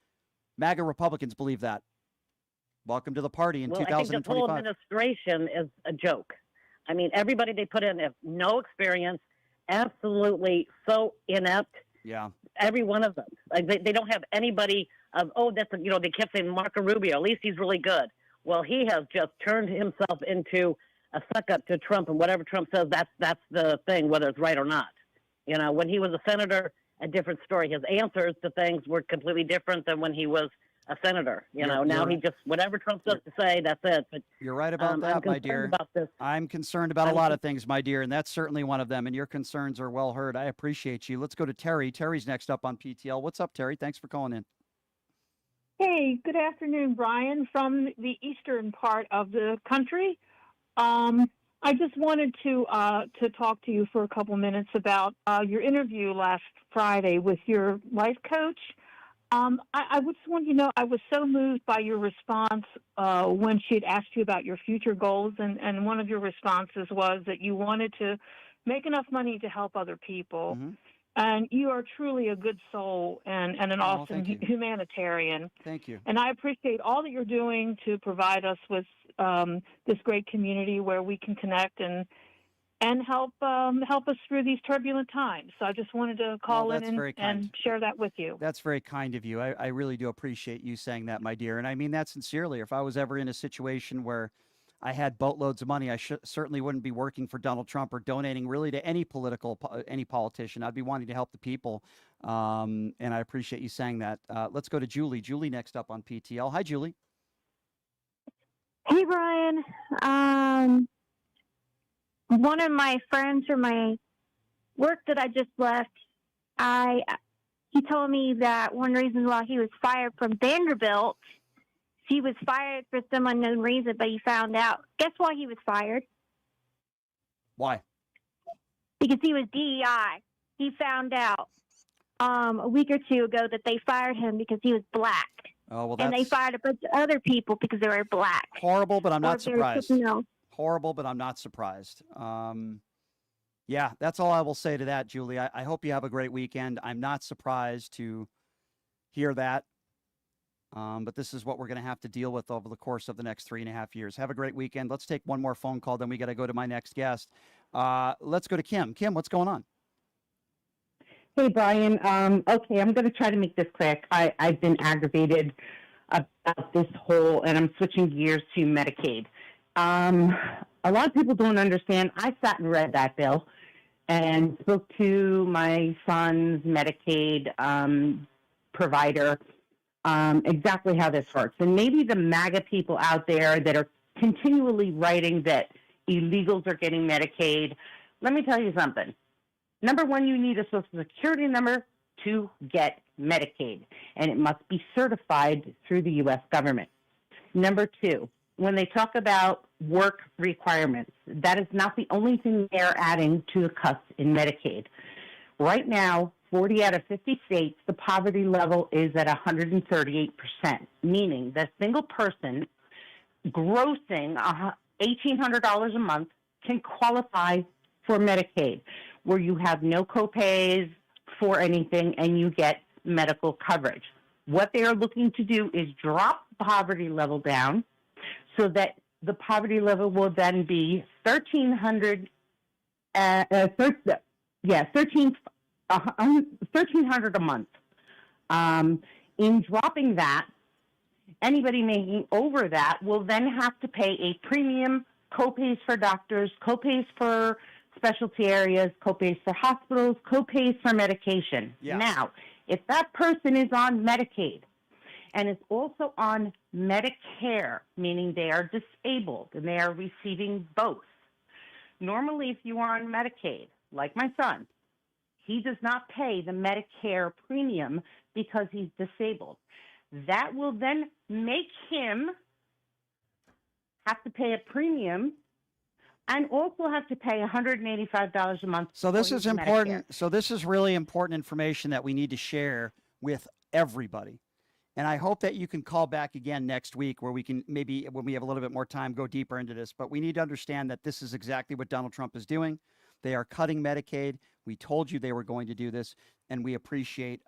MAGA Republicans believe that. Welcome to the party in Well, I think the whole 2025. administration is a joke. I mean, everybody they put in has no experience, absolutely so inept. Yeah. Every one of them. Like they don't have anybody of, they kept saying Marco Rubio, at least he's really good. Well, he has just turned himself into a suck up to Trump, and whatever Trump says, that's the thing, whether it's right or not. When he was a senator, a different story. His answers to things were completely different than when he was a senator. Now he just, whatever Trump says to say, that's it. But you're right about that, my dear. About this. I'm concerned about a lot of things, my dear, and that's certainly one of them. And your concerns are well heard. I appreciate you. Let's go to Terry. Terry's next up on PTL. What's up, Terry? Thanks for calling in. Hey, good afternoon, Brian, from the eastern part of the country. I just wanted to talk to you for a couple minutes about your interview last Friday with your life coach. I just want you to know I was so moved by your response when she had asked you about your future goals, and one of your responses was that you wanted to make enough money to help other people. Mm-hmm. And you are truly a good soul and an awesome thank you. humanitarian. Thank you. And I appreciate all that you're doing to provide us with this great community where we can connect and help us through these turbulent times. So I just wanted to call in and share that with you. That's very kind of you. I really do appreciate you saying that, my dear. And I mean that sincerely. If I was ever in a situation where I had boatloads of money, I certainly wouldn't be working for Donald Trump or donating really to any politician. I'd be wanting to help the people. And I appreciate you saying that. Let's go to Julie. Julie next up on PTL. Hi, Julie. Hey, Brian. One of my friends from my work that I just left, he told me that one reason why he was fired from Vanderbilt, he was fired for some unknown reason, but he found out. Guess why he was fired? Why? Because he was DEI. He found out a week or two ago that they fired him because he was black. Oh, well, and they fired a bunch of other people because they were black. Horrible, but I'm Or not if they were surprised. something else. Horrible, but I'm not surprised. Yeah, that's all I will say to that, Julie. I hope you have a great weekend. I'm not surprised to hear that. But this is what we're going to have to deal with over the course of the next 3.5 years. Have a great weekend. Let's take one more phone call, then we got to go to my next guest. Let's go to Kim. Kim, what's going on? Hey, Brian. Okay, I'm going to try to make this quick. I've been aggravated about this whole, and I'm switching gears to Medicaid. A lot of people don't understand. I sat and read that bill and spoke to my son's Medicaid provider exactly how this works. And maybe the MAGA people out there that are continually writing that illegals are getting Medicaid, let me tell you something. Number one, you need a Social Security number to get Medicaid, and it must be certified through the U.S. government. Number two, when they talk about work requirements, that is not the only thing they're adding to the cuts in Medicaid. Right now, 40 out of 50 states, the poverty level is at 138%, meaning that a single person grossing $1,800 a month can qualify for Medicaid, where you have no copays for anything and you get medical coverage. What they are looking to do is drop the poverty level down so that the poverty level will then be $1,300 a month. In dropping that, anybody making over that will then have to pay a premium, copays for doctors, copays for specialty areas, copays for hospitals, copays for medication. Yeah. Now, if that person is on Medicaid and is also on Medicare, meaning they are disabled and they are receiving both, normally if you are on Medicaid, like my son, he does not pay the Medicare premium because he's disabled. That will then make him have to pay a premium and also have to pay $185 a month. So this for is his important. Medicare. So this is really important information that we need to share with everybody. And I hope that you can call back again next week where we can maybe, when we have a little bit more time, go deeper into this. But we need to understand that this is exactly what Donald Trump is doing. They are cutting Medicaid. We told you they were going to do this, and we appreciate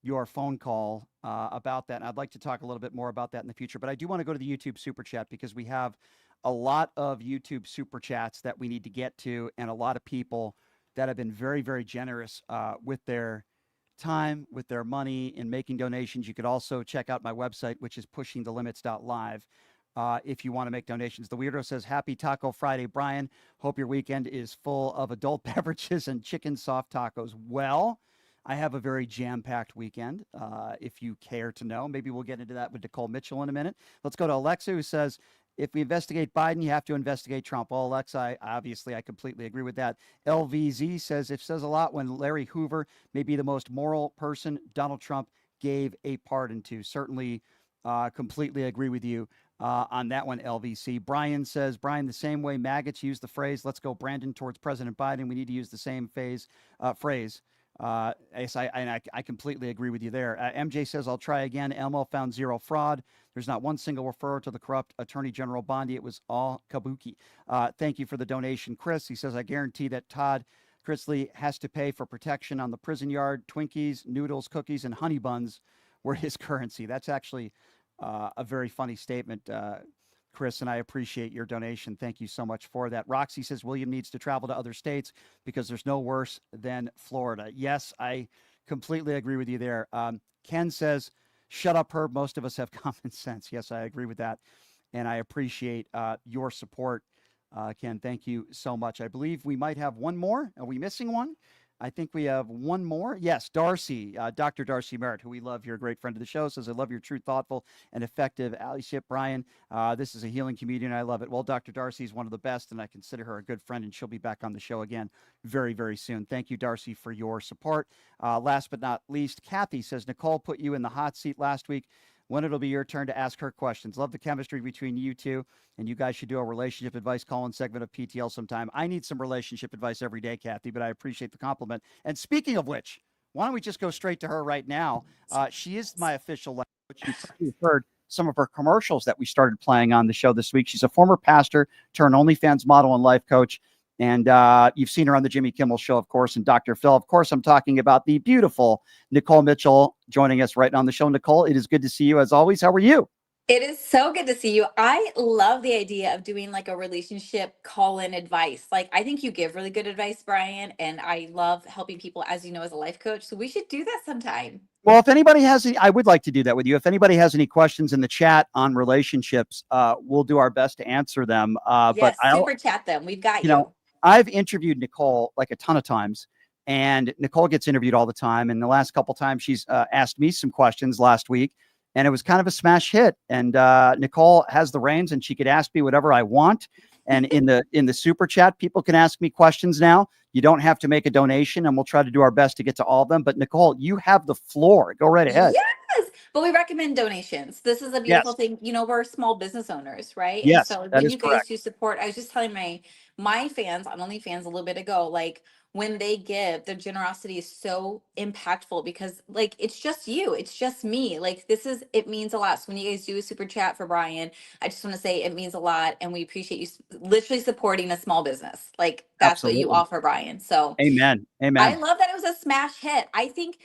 your phone call about that. And I'd like to talk a little bit more about that in the future. But I do want to go to the YouTube Super Chat because we have a lot of YouTube Super Chats that we need to get to, and a lot of people that have been very, very generous with their time, with their money, in making donations. You could also check out my website, which is pushingthelimits.live. If you want to make donations. The Weirdo says, happy Taco Friday, Brian. Hope your weekend is full of adult beverages and chicken soft tacos. Well, I have a very jam-packed weekend, if you care to know. Maybe we'll get into that with Nicole Mitchell in a minute. Let's go to Alexa, who says, if we investigate Biden, you have to investigate Trump. Well, Alexa, I completely agree with that. LVZ says, it says a lot when Larry Hoover may be the most moral person Donald Trump gave a pardon to. Certainly completely agree with you on that one, LVC. Brian says, Brian, the same way maggots use the phrase, let's go Brandon towards President Biden, we need to use the same phrase. I completely agree with you there. MJ says, I'll try again. Elmo found zero fraud. There's not one single referral to the corrupt Attorney General Bondi. It was all kabuki. Thank you for the donation. Chris, he says, I guarantee that Todd Kristi has to pay for protection on the prison yard. Twinkies, noodles, cookies, and honey buns were his currency. That's actually a very funny statement, Chris, and I appreciate your donation. Thank you so much for that. Roxy says William needs to travel to other states because there's no worse than Florida. Yes, I completely agree with you there. Ken says, shut up, Herb. Most of us have common sense. Yes, I agree with that, and I appreciate your support, Ken. Thank you so much. I believe we might have one more. Are we missing one? I think we have one more. Yes, Darcy, Dr. Darcy Merritt, who we love here, a great friend of the show, says, I love your true, thoughtful, and effective allyship, Brian. This is a healing community, and I love it. Well, Dr. Darcy is one of the best, and I consider her a good friend, and she'll be back on the show again very, very soon. Thank you, Darcy, for your support. Last but not least, Kathy says, Nicole put you in the hot seat last week. When it'll be your turn to ask her questions. Love the chemistry between you two, and you guys should do a relationship advice call-in segment of PTL sometime. I need some relationship advice every day, Kathy, but I appreciate the compliment. And speaking of which, why don't we just go straight to her right now? She is my official life coach. You've heard some of her commercials that we started playing on the show this week. She's a former pastor turned OnlyFans model and life coach. And you've seen her on the Jimmy Kimmel Show, of course, and Dr. Phil. Of course, I'm talking about the beautiful Nicole Mitchell joining us right now on the show. Nicole, it is good to see you as always. How are you? It is so good to see you. I love the idea of doing like a relationship call-in advice. Like, I think you give really good advice, Brian, and I love helping people, as you know, as a life coach. So we should do that sometime. Well, if anybody has any, I would like to do that with you. If anybody has any questions in the chat on relationships, we'll do our best to answer them. Yes, But super chat them. We've got you know, I've interviewed Nicole like a ton of times, and Nicole gets interviewed all the time. And the last couple times she's asked me some questions last week, and it was kind of a smash hit. And Nicole has the reins, and she could ask me whatever I want. And in the super chat, people can ask me questions now. You don't have to make a donation, and we'll try to do our best to get to all of them. But Nicole, you have the floor. Go right ahead. Yes, but we recommend donations. This is a beautiful Yes. thing. You know, we're small business owners, right? And Yes, so that when is you guys correct. do support, I was just telling my fans on OnlyFans a little bit ago, like when they give, their generosity is so impactful because like it's just you, it's just me. Like it means a lot. So when you guys do a super chat for Brian, I just want to say it means a lot, and we appreciate you literally supporting a small business. Like that's what you Absolutely. offer, Brian. So Amen. I Amen. love that it was a smash hit. I think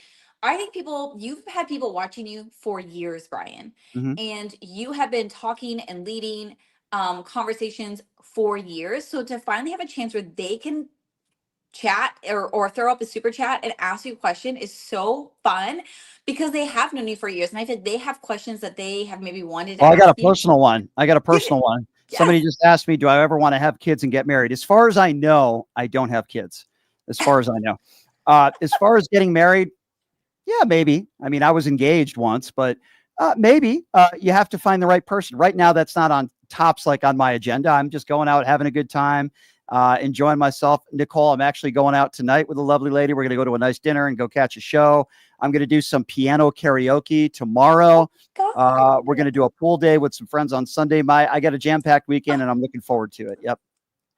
you've had people watching you for years, Brian, Mhm. and you have been talking and leading conversations for years. So to finally have a chance where they can chat or throw up a super chat and ask you a question is so fun because they have known you for years. And I think they have questions that they have maybe wanted to Oh, I got ask a you. personal one. Somebody just asked me, do I ever want to have kids and get married? As far as I know, I don't have kids. As far as I know. As far as getting married, yeah, maybe. I mean, I was engaged once, but maybe you have to find the right person. Right now, that's not on tops like on my agenda. I'm just going out, having a good time, enjoying myself. Nicole, I'm actually going out tonight with a lovely lady. We're going to go to a nice dinner and go catch a show. I'm going to do some piano karaoke tomorrow. We're going to do a pool day with some friends on Sunday. I got a jam-packed weekend, and I'm looking forward to it. Yep.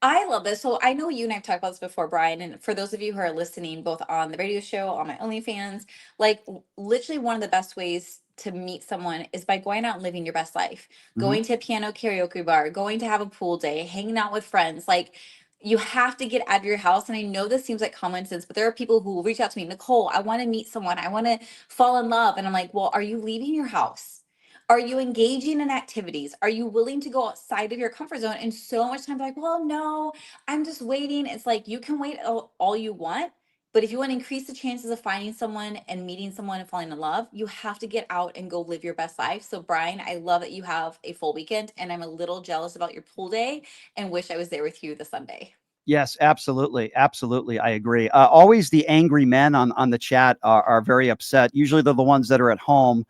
I love this. So I know you and I've talked about this before, Brian. And for those of you who are listening, both on the radio show, on my OnlyFans, like literally one of the best ways to meet someone is by going out and living your best life, going to a piano karaoke bar, going to have a pool day, hanging out with friends. Like you have to get out of your house. And I know this seems like common sense, but there are people who will reach out to me, Nicole, I want to meet someone. I want to fall in love. And I'm like, well, are you leaving your house? Are you engaging in activities? Are you willing to go outside of your comfort zone? And so much time, like, well, no, I'm just waiting. It's like you can wait all you want, but if you want to increase the chances of finding someone and meeting someone and falling in love, you have to get out and go live your best life. So, Brian, I love that you have a full weekend, and I'm a little jealous about your pool day and wish I was there with you this Sunday. Yes, absolutely. Absolutely. I agree. Always the angry men on the chat are very upset. Usually they're the ones that are at home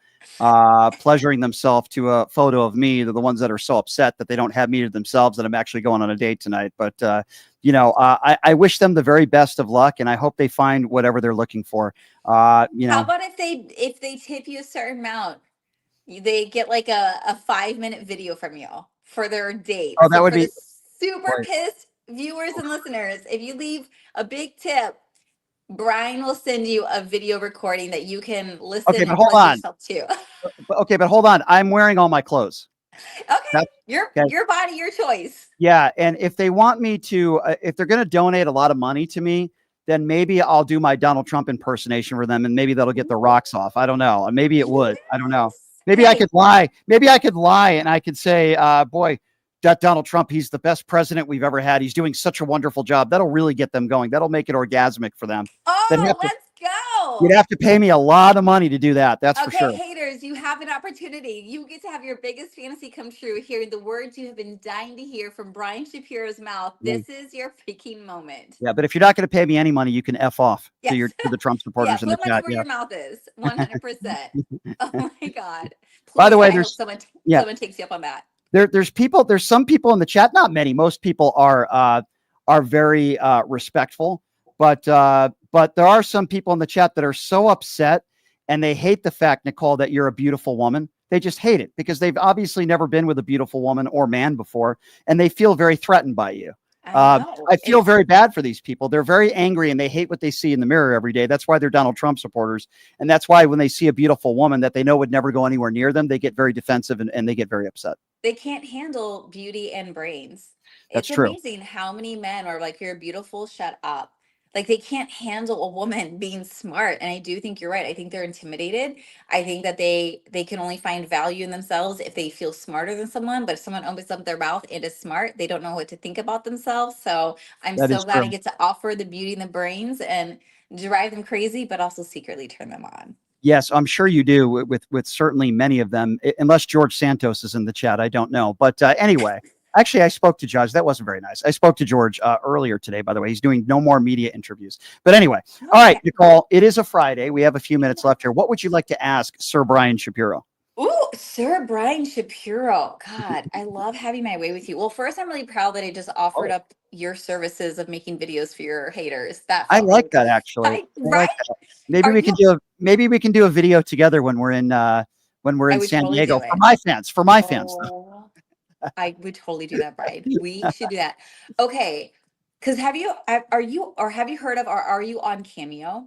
pleasuring themselves to a photo of me. They're the ones that are so upset that they don't have me to themselves that I'm actually going on a date tonight. But, I wish them the very best of luck, and I hope they find whatever they're looking for. How about if they tip you a certain amount? They get like a 5-minute video from you for their date. Oh, that So would for the be super great. pissed viewers and listeners, if you leave a big tip, Brian will send you a video recording that you can listen Okay, but and hold pleasure on. yourself to. Okay, but hold on. I'm wearing all my clothes. Okay, Okay. your body, your choice. Yeah, and if they want me to, if they're going to donate a lot of money to me, then maybe I'll do my Donald Trump impersonation for them, and maybe that'll get the rocks off. I don't know. Maybe it would. I don't know. Maybe I could lie. Maybe I could lie, and I could say, boy, that Donald Trump, he's the best president we've ever had. He's doing such a wonderful job. That'll really get them going. That'll make it orgasmic for them. Oh, let's go. You'd have to pay me a lot of money to do that. That's for sure. Okay, haters, you have an opportunity. You get to have your biggest fantasy come true, hearing the words you have been dying to hear from Brian Shapiro's mouth. Yeah. This is your freaking moment. Yeah, but if you're not going to pay me any money, you can F off Yes. to the Trump supporters in the Put money chat. where Yeah. your mouth is. 100%. Oh my God. By the way, I hope there's someone takes you up on that. There's some people in the chat, not many. Most people are very respectful, but there are some people in the chat that are so upset, and they hate the fact, Nicole, that you're a beautiful woman. They just hate it because they've obviously never been with a beautiful woman or man before, and they feel very threatened by you. I know. I feel very bad for these people. They're very angry and they hate what they see in the mirror every day. That's why they're Donald Trump supporters. And that's why when they see a beautiful woman that they know would never go anywhere near them, they get very defensive and they get very upset. They can't handle beauty and brains. That's It's true. amazing how many men are like, you're beautiful, shut up. Like they can't handle a woman being smart. And I do think you're right. I think they're intimidated. I think that they can only find value in themselves if they feel smarter than someone. But if someone opens up their mouth and is smart, they don't know what to think about themselves. So I'm That so is glad I true. get to offer the beauty and the brains and drive them crazy, but also secretly turn them on. Yes, I'm sure you do with certainly many of them, unless George Santos is in the chat. I don't know. But anyway, actually, I spoke to Judge. That wasn't very nice. I spoke to George earlier today, by the way. He's doing no more media interviews. But anyway, all right, Nicole, it is a Friday. We have a few minutes left here. What would you like to ask Sir Brian Shapiro? Ooh, Sir Brian Shapiro. God, I love having my way with you. Well, first, I'm really proud that I just offered up your services of making videos for your haters. That I felt really like that actually. I right? like that. Maybe Are we you? can do a video together when we're in I would San totally Diego do for it. my fans. For my fans. Oh, I would totally do that, Brian. We should do that. Okay, because have you heard of or are you on Cameo?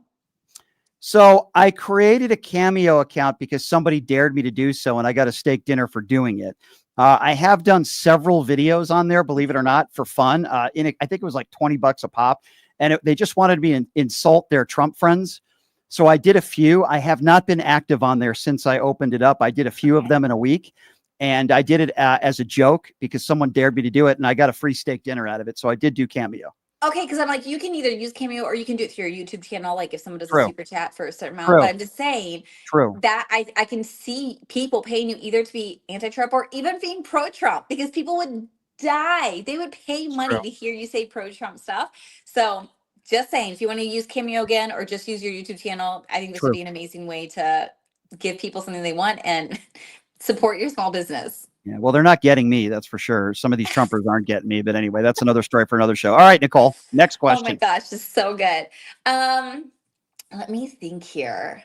So I created a Cameo account because somebody dared me to do so, and I got a steak dinner for doing it. I have done several videos on there, believe it or not, for fun. I think it was like $20 a pop, and they just wanted me to insult their Trump friends. So I did a few. I have not been active on there since I opened it up. I did a few of them in a week, and I did it as a joke because someone dared me to do it, and I got a free steak dinner out of it. So I did do Cameo. Okay, because I'm like, you can either use Cameo or you can do it through your YouTube channel, like if someone does a True. super chat for a certain amount. True. But I'm just saying True. that I can see people paying you either to be anti-Trump or even being pro-Trump because people would die. They would pay money True. to hear you say pro-Trump stuff. So just saying, if you want to use Cameo again or just use your YouTube channel, I think this would True. be an amazing way to give people something they want and support your small business. Yeah, well, they're not getting me, that's for sure. Some of these Trumpers aren't getting me, but anyway, that's another story for another show. All right, Nicole, next Oh my question. gosh, this is so good. Let me think here.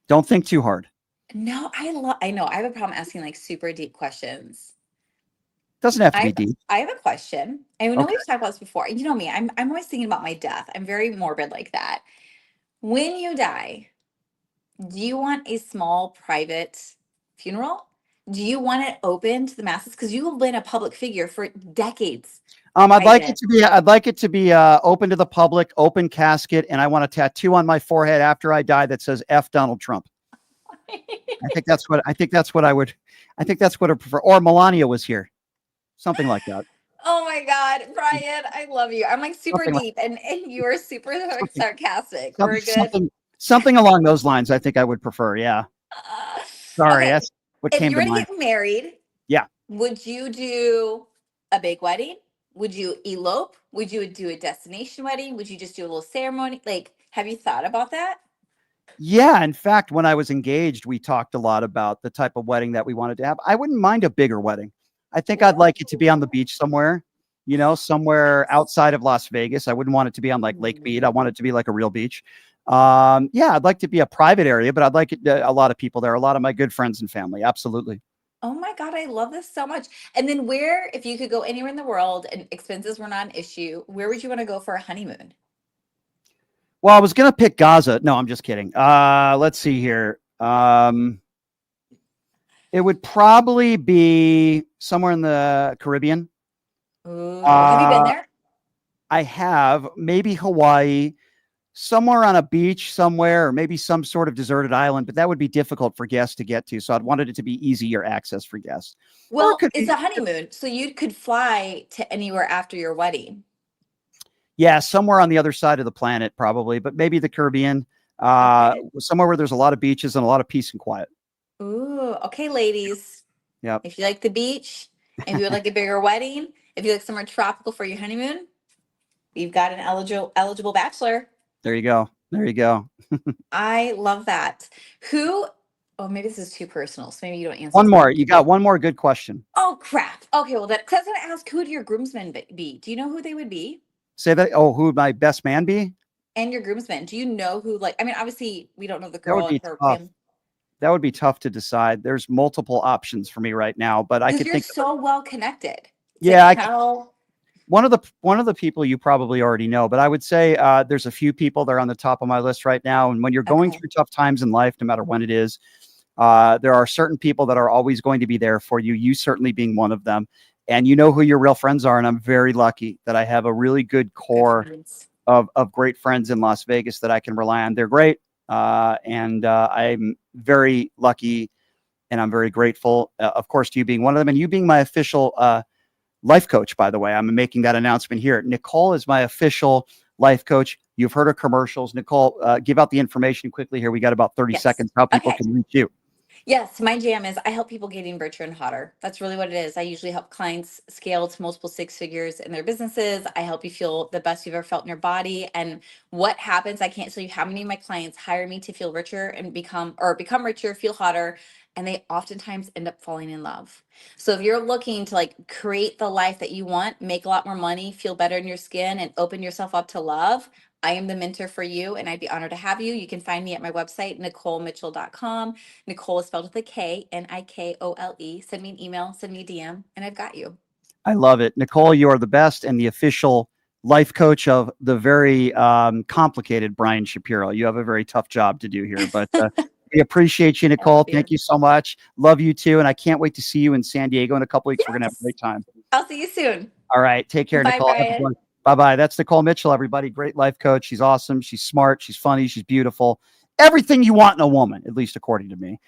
Don't think too hard. No, I know. I have a problem asking like super deep questions. Doesn't have to be deep. I have a question. I know Okay. we've talked about this before. You know me, I'm always thinking about my death. I'm very morbid like that. When you die, do you want a small private funeral? Do you want it open to the masses? Because you have been a public figure for decades. I'd like it to be open to the public, open casket, and I want a tattoo on my forehead after I die that says F Donald Trump. I think that's what I would prefer. Or Melania was here. Something like that. Oh my God, Brian, I love you. I'm like super Something like- deep and you are super sarcastic. We're good. Something along those lines, I think I would prefer. Yeah. Sorry, Okay. that's what If came you were to to mind. get married, Yeah. would you do a big wedding? Would you elope? Would you do a destination wedding? Would you just do a little ceremony? Like, have you thought about that? Yeah. In fact, when I was engaged, we talked a lot about the type of wedding that we wanted to have. I wouldn't mind a bigger wedding. I think I'd like it to be on the beach somewhere, somewhere outside of Las Vegas. I wouldn't want it to be on like Lake Mead. I want it to be like a real beach. Yeah, I'd like to be a private area, but I'd like it, a lot of people there, a lot of my good friends and family. Absolutely. Oh my God, I love this so much. And then where, if you could go anywhere in the world and expenses were not an issue, where would you want to go for a honeymoon? Well, I was going to pick Gaza. No, I'm just kidding. Let's see here. It would probably be somewhere in the Caribbean. Ooh, have you been there? I have. Maybe Hawaii, somewhere on a beach somewhere, or maybe some sort of deserted island, but that would be difficult for guests to get to. So I'd wanted it to be easier access for guests. Well, it's a honeymoon, so you could fly to anywhere after your wedding. Yeah, somewhere on the other side of the planet, probably, but maybe the Caribbean, somewhere where there's a lot of beaches and a lot of peace and quiet. Ooh, okay, ladies. Yep. If you like the beach, if you would like a bigger wedding, if you like somewhere tropical for your honeymoon, we've got an eligible bachelor. There you go. There you go. I love that. Oh, maybe this is too personal, so maybe you don't answer. One this more. one. You got one more good question. Oh, crap. Okay, well, that's going to ask, who would your groomsmen be? Do you know who they would be? Say that. Oh, who would my best man be? And your groomsmen. Do you know who, like, I mean, obviously, we don't know the That girl would be and her tough. family. That would be tough to decide. There's multiple options for me right now, but I Because could you're think. so well connected. Yeah, I How one of the people you probably already know, but I would say there's a few people that are on the top of my list right now. And when you're going through tough times in life, no matter when it is, there are certain people that are always going to be there for you. You certainly being one of them. And you know who your real friends are. And I'm very lucky that I have a really good core of great friends in Las Vegas that I can rely on. They're great. And I'm very lucky and I'm very grateful, of course, to you being one of them and you being my official life coach, by the way. I'm making that announcement here. Nicole is my official life coach. You've heard her commercials. Nicole, give out the information quickly here. We got about 30 seconds, how people can reach you. Yes, my jam is I help people getting richer and hotter. That's really what it is. I usually help clients scale to multiple six figures in their businesses. I help you feel the best you've ever felt in your body. And what happens, I can't tell you how many of my clients hire me to feel richer and become richer, feel hotter, and they oftentimes end up falling in love. So if you're looking to like create the life that you want, make a lot more money, feel better in your skin, and open yourself up to love, I am the mentor for you, and I'd be honored to have you. You can find me at my website, NicoleMitchell.com. Nicole is spelled with a K, Nikole. Send me an email, send me a DM, and I've got you. I love it. Nicole, you are the best and the official life coach of the very complicated Brian Shapiro. You have a very tough job to do here, but we appreciate you, Nicole. Thank you so much. Love you too. And I can't wait to see you in San Diego in a couple weeks. We're going to have a great time. I'll see you soon. All right. Take care, Bye, Nicole. Brian. Bye-bye. That's Nicole Mitchell, everybody. Great life coach. She's awesome. She's smart. She's funny. She's beautiful. Everything you want in a woman, at least according to me.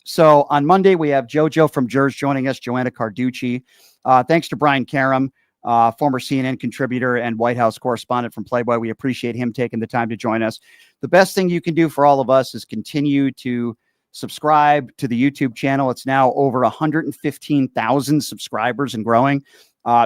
So on Monday, we have JoJo from Jers joining us, Joanna Carducci. Thanks to Brian Karam, former CNN contributor and White House correspondent from Playboy. We appreciate him taking the time to join us. The best thing you can do for all of us is continue to subscribe to the YouTube channel. It's now over 115,000 subscribers and growing.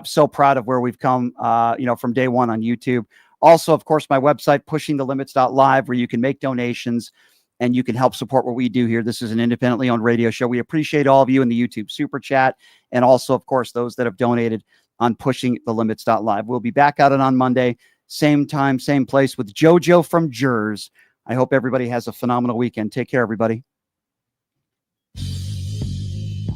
So proud of where we've come, from day one on YouTube. Also, of course, my website, pushingthelimits.live, where you can make donations and you can help support what we do here. This is an independently owned radio show. We appreciate all of you in the YouTube Super Chat. And also, of course, those that have donated on pushingthelimits.live. We'll be back out on Monday, same time, same place with JoJo from Jers. I hope everybody has a phenomenal weekend. Take care, everybody.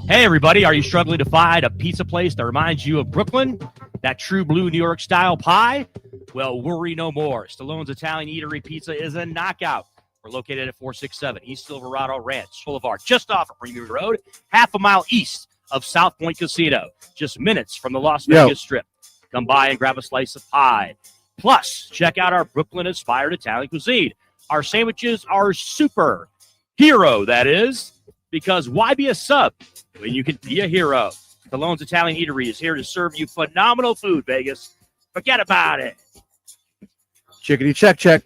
Hey, everybody, are you struggling to find a pizza place that reminds you of Brooklyn? That true blue New York style pie? Well, worry no more. Stallone's Italian Eatery Pizza is a knockout. We're located at 467 East Silverado Ranch Boulevard, just off of Premium Road, half a mile east of South Point Casino, just minutes from the Las Vegas Strip. Come by and grab a slice of pie. Plus, check out our Brooklyn-inspired Italian cuisine. Our sandwiches are super. Hero, that is. Because why be a sub when you can be a hero? Stallone's Italian Eatery is here to serve you phenomenal food, Vegas. Forget about it. Chickadee check.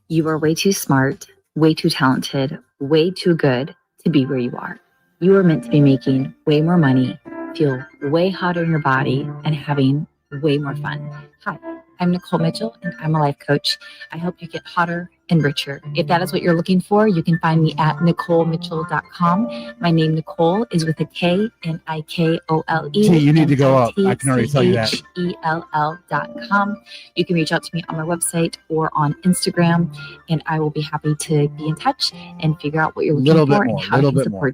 You are way too smart, way too talented, way too good to be where you are. You are meant to be making way more money, feel way hotter in your body, and having way more fun. Hi, I'm Nicole Mitchell, and I'm a life coach. I help you get hotter and richer. If that is what you're looking for, you can find me at NicoleMitchell.com. My name, Nicole, is with a K, Nikole. You need to go up. I can already tell you that. Ell.com. You can reach out to me on my website or on Instagram, and I will be happy to be in touch and figure out what you're looking for and how I can support you.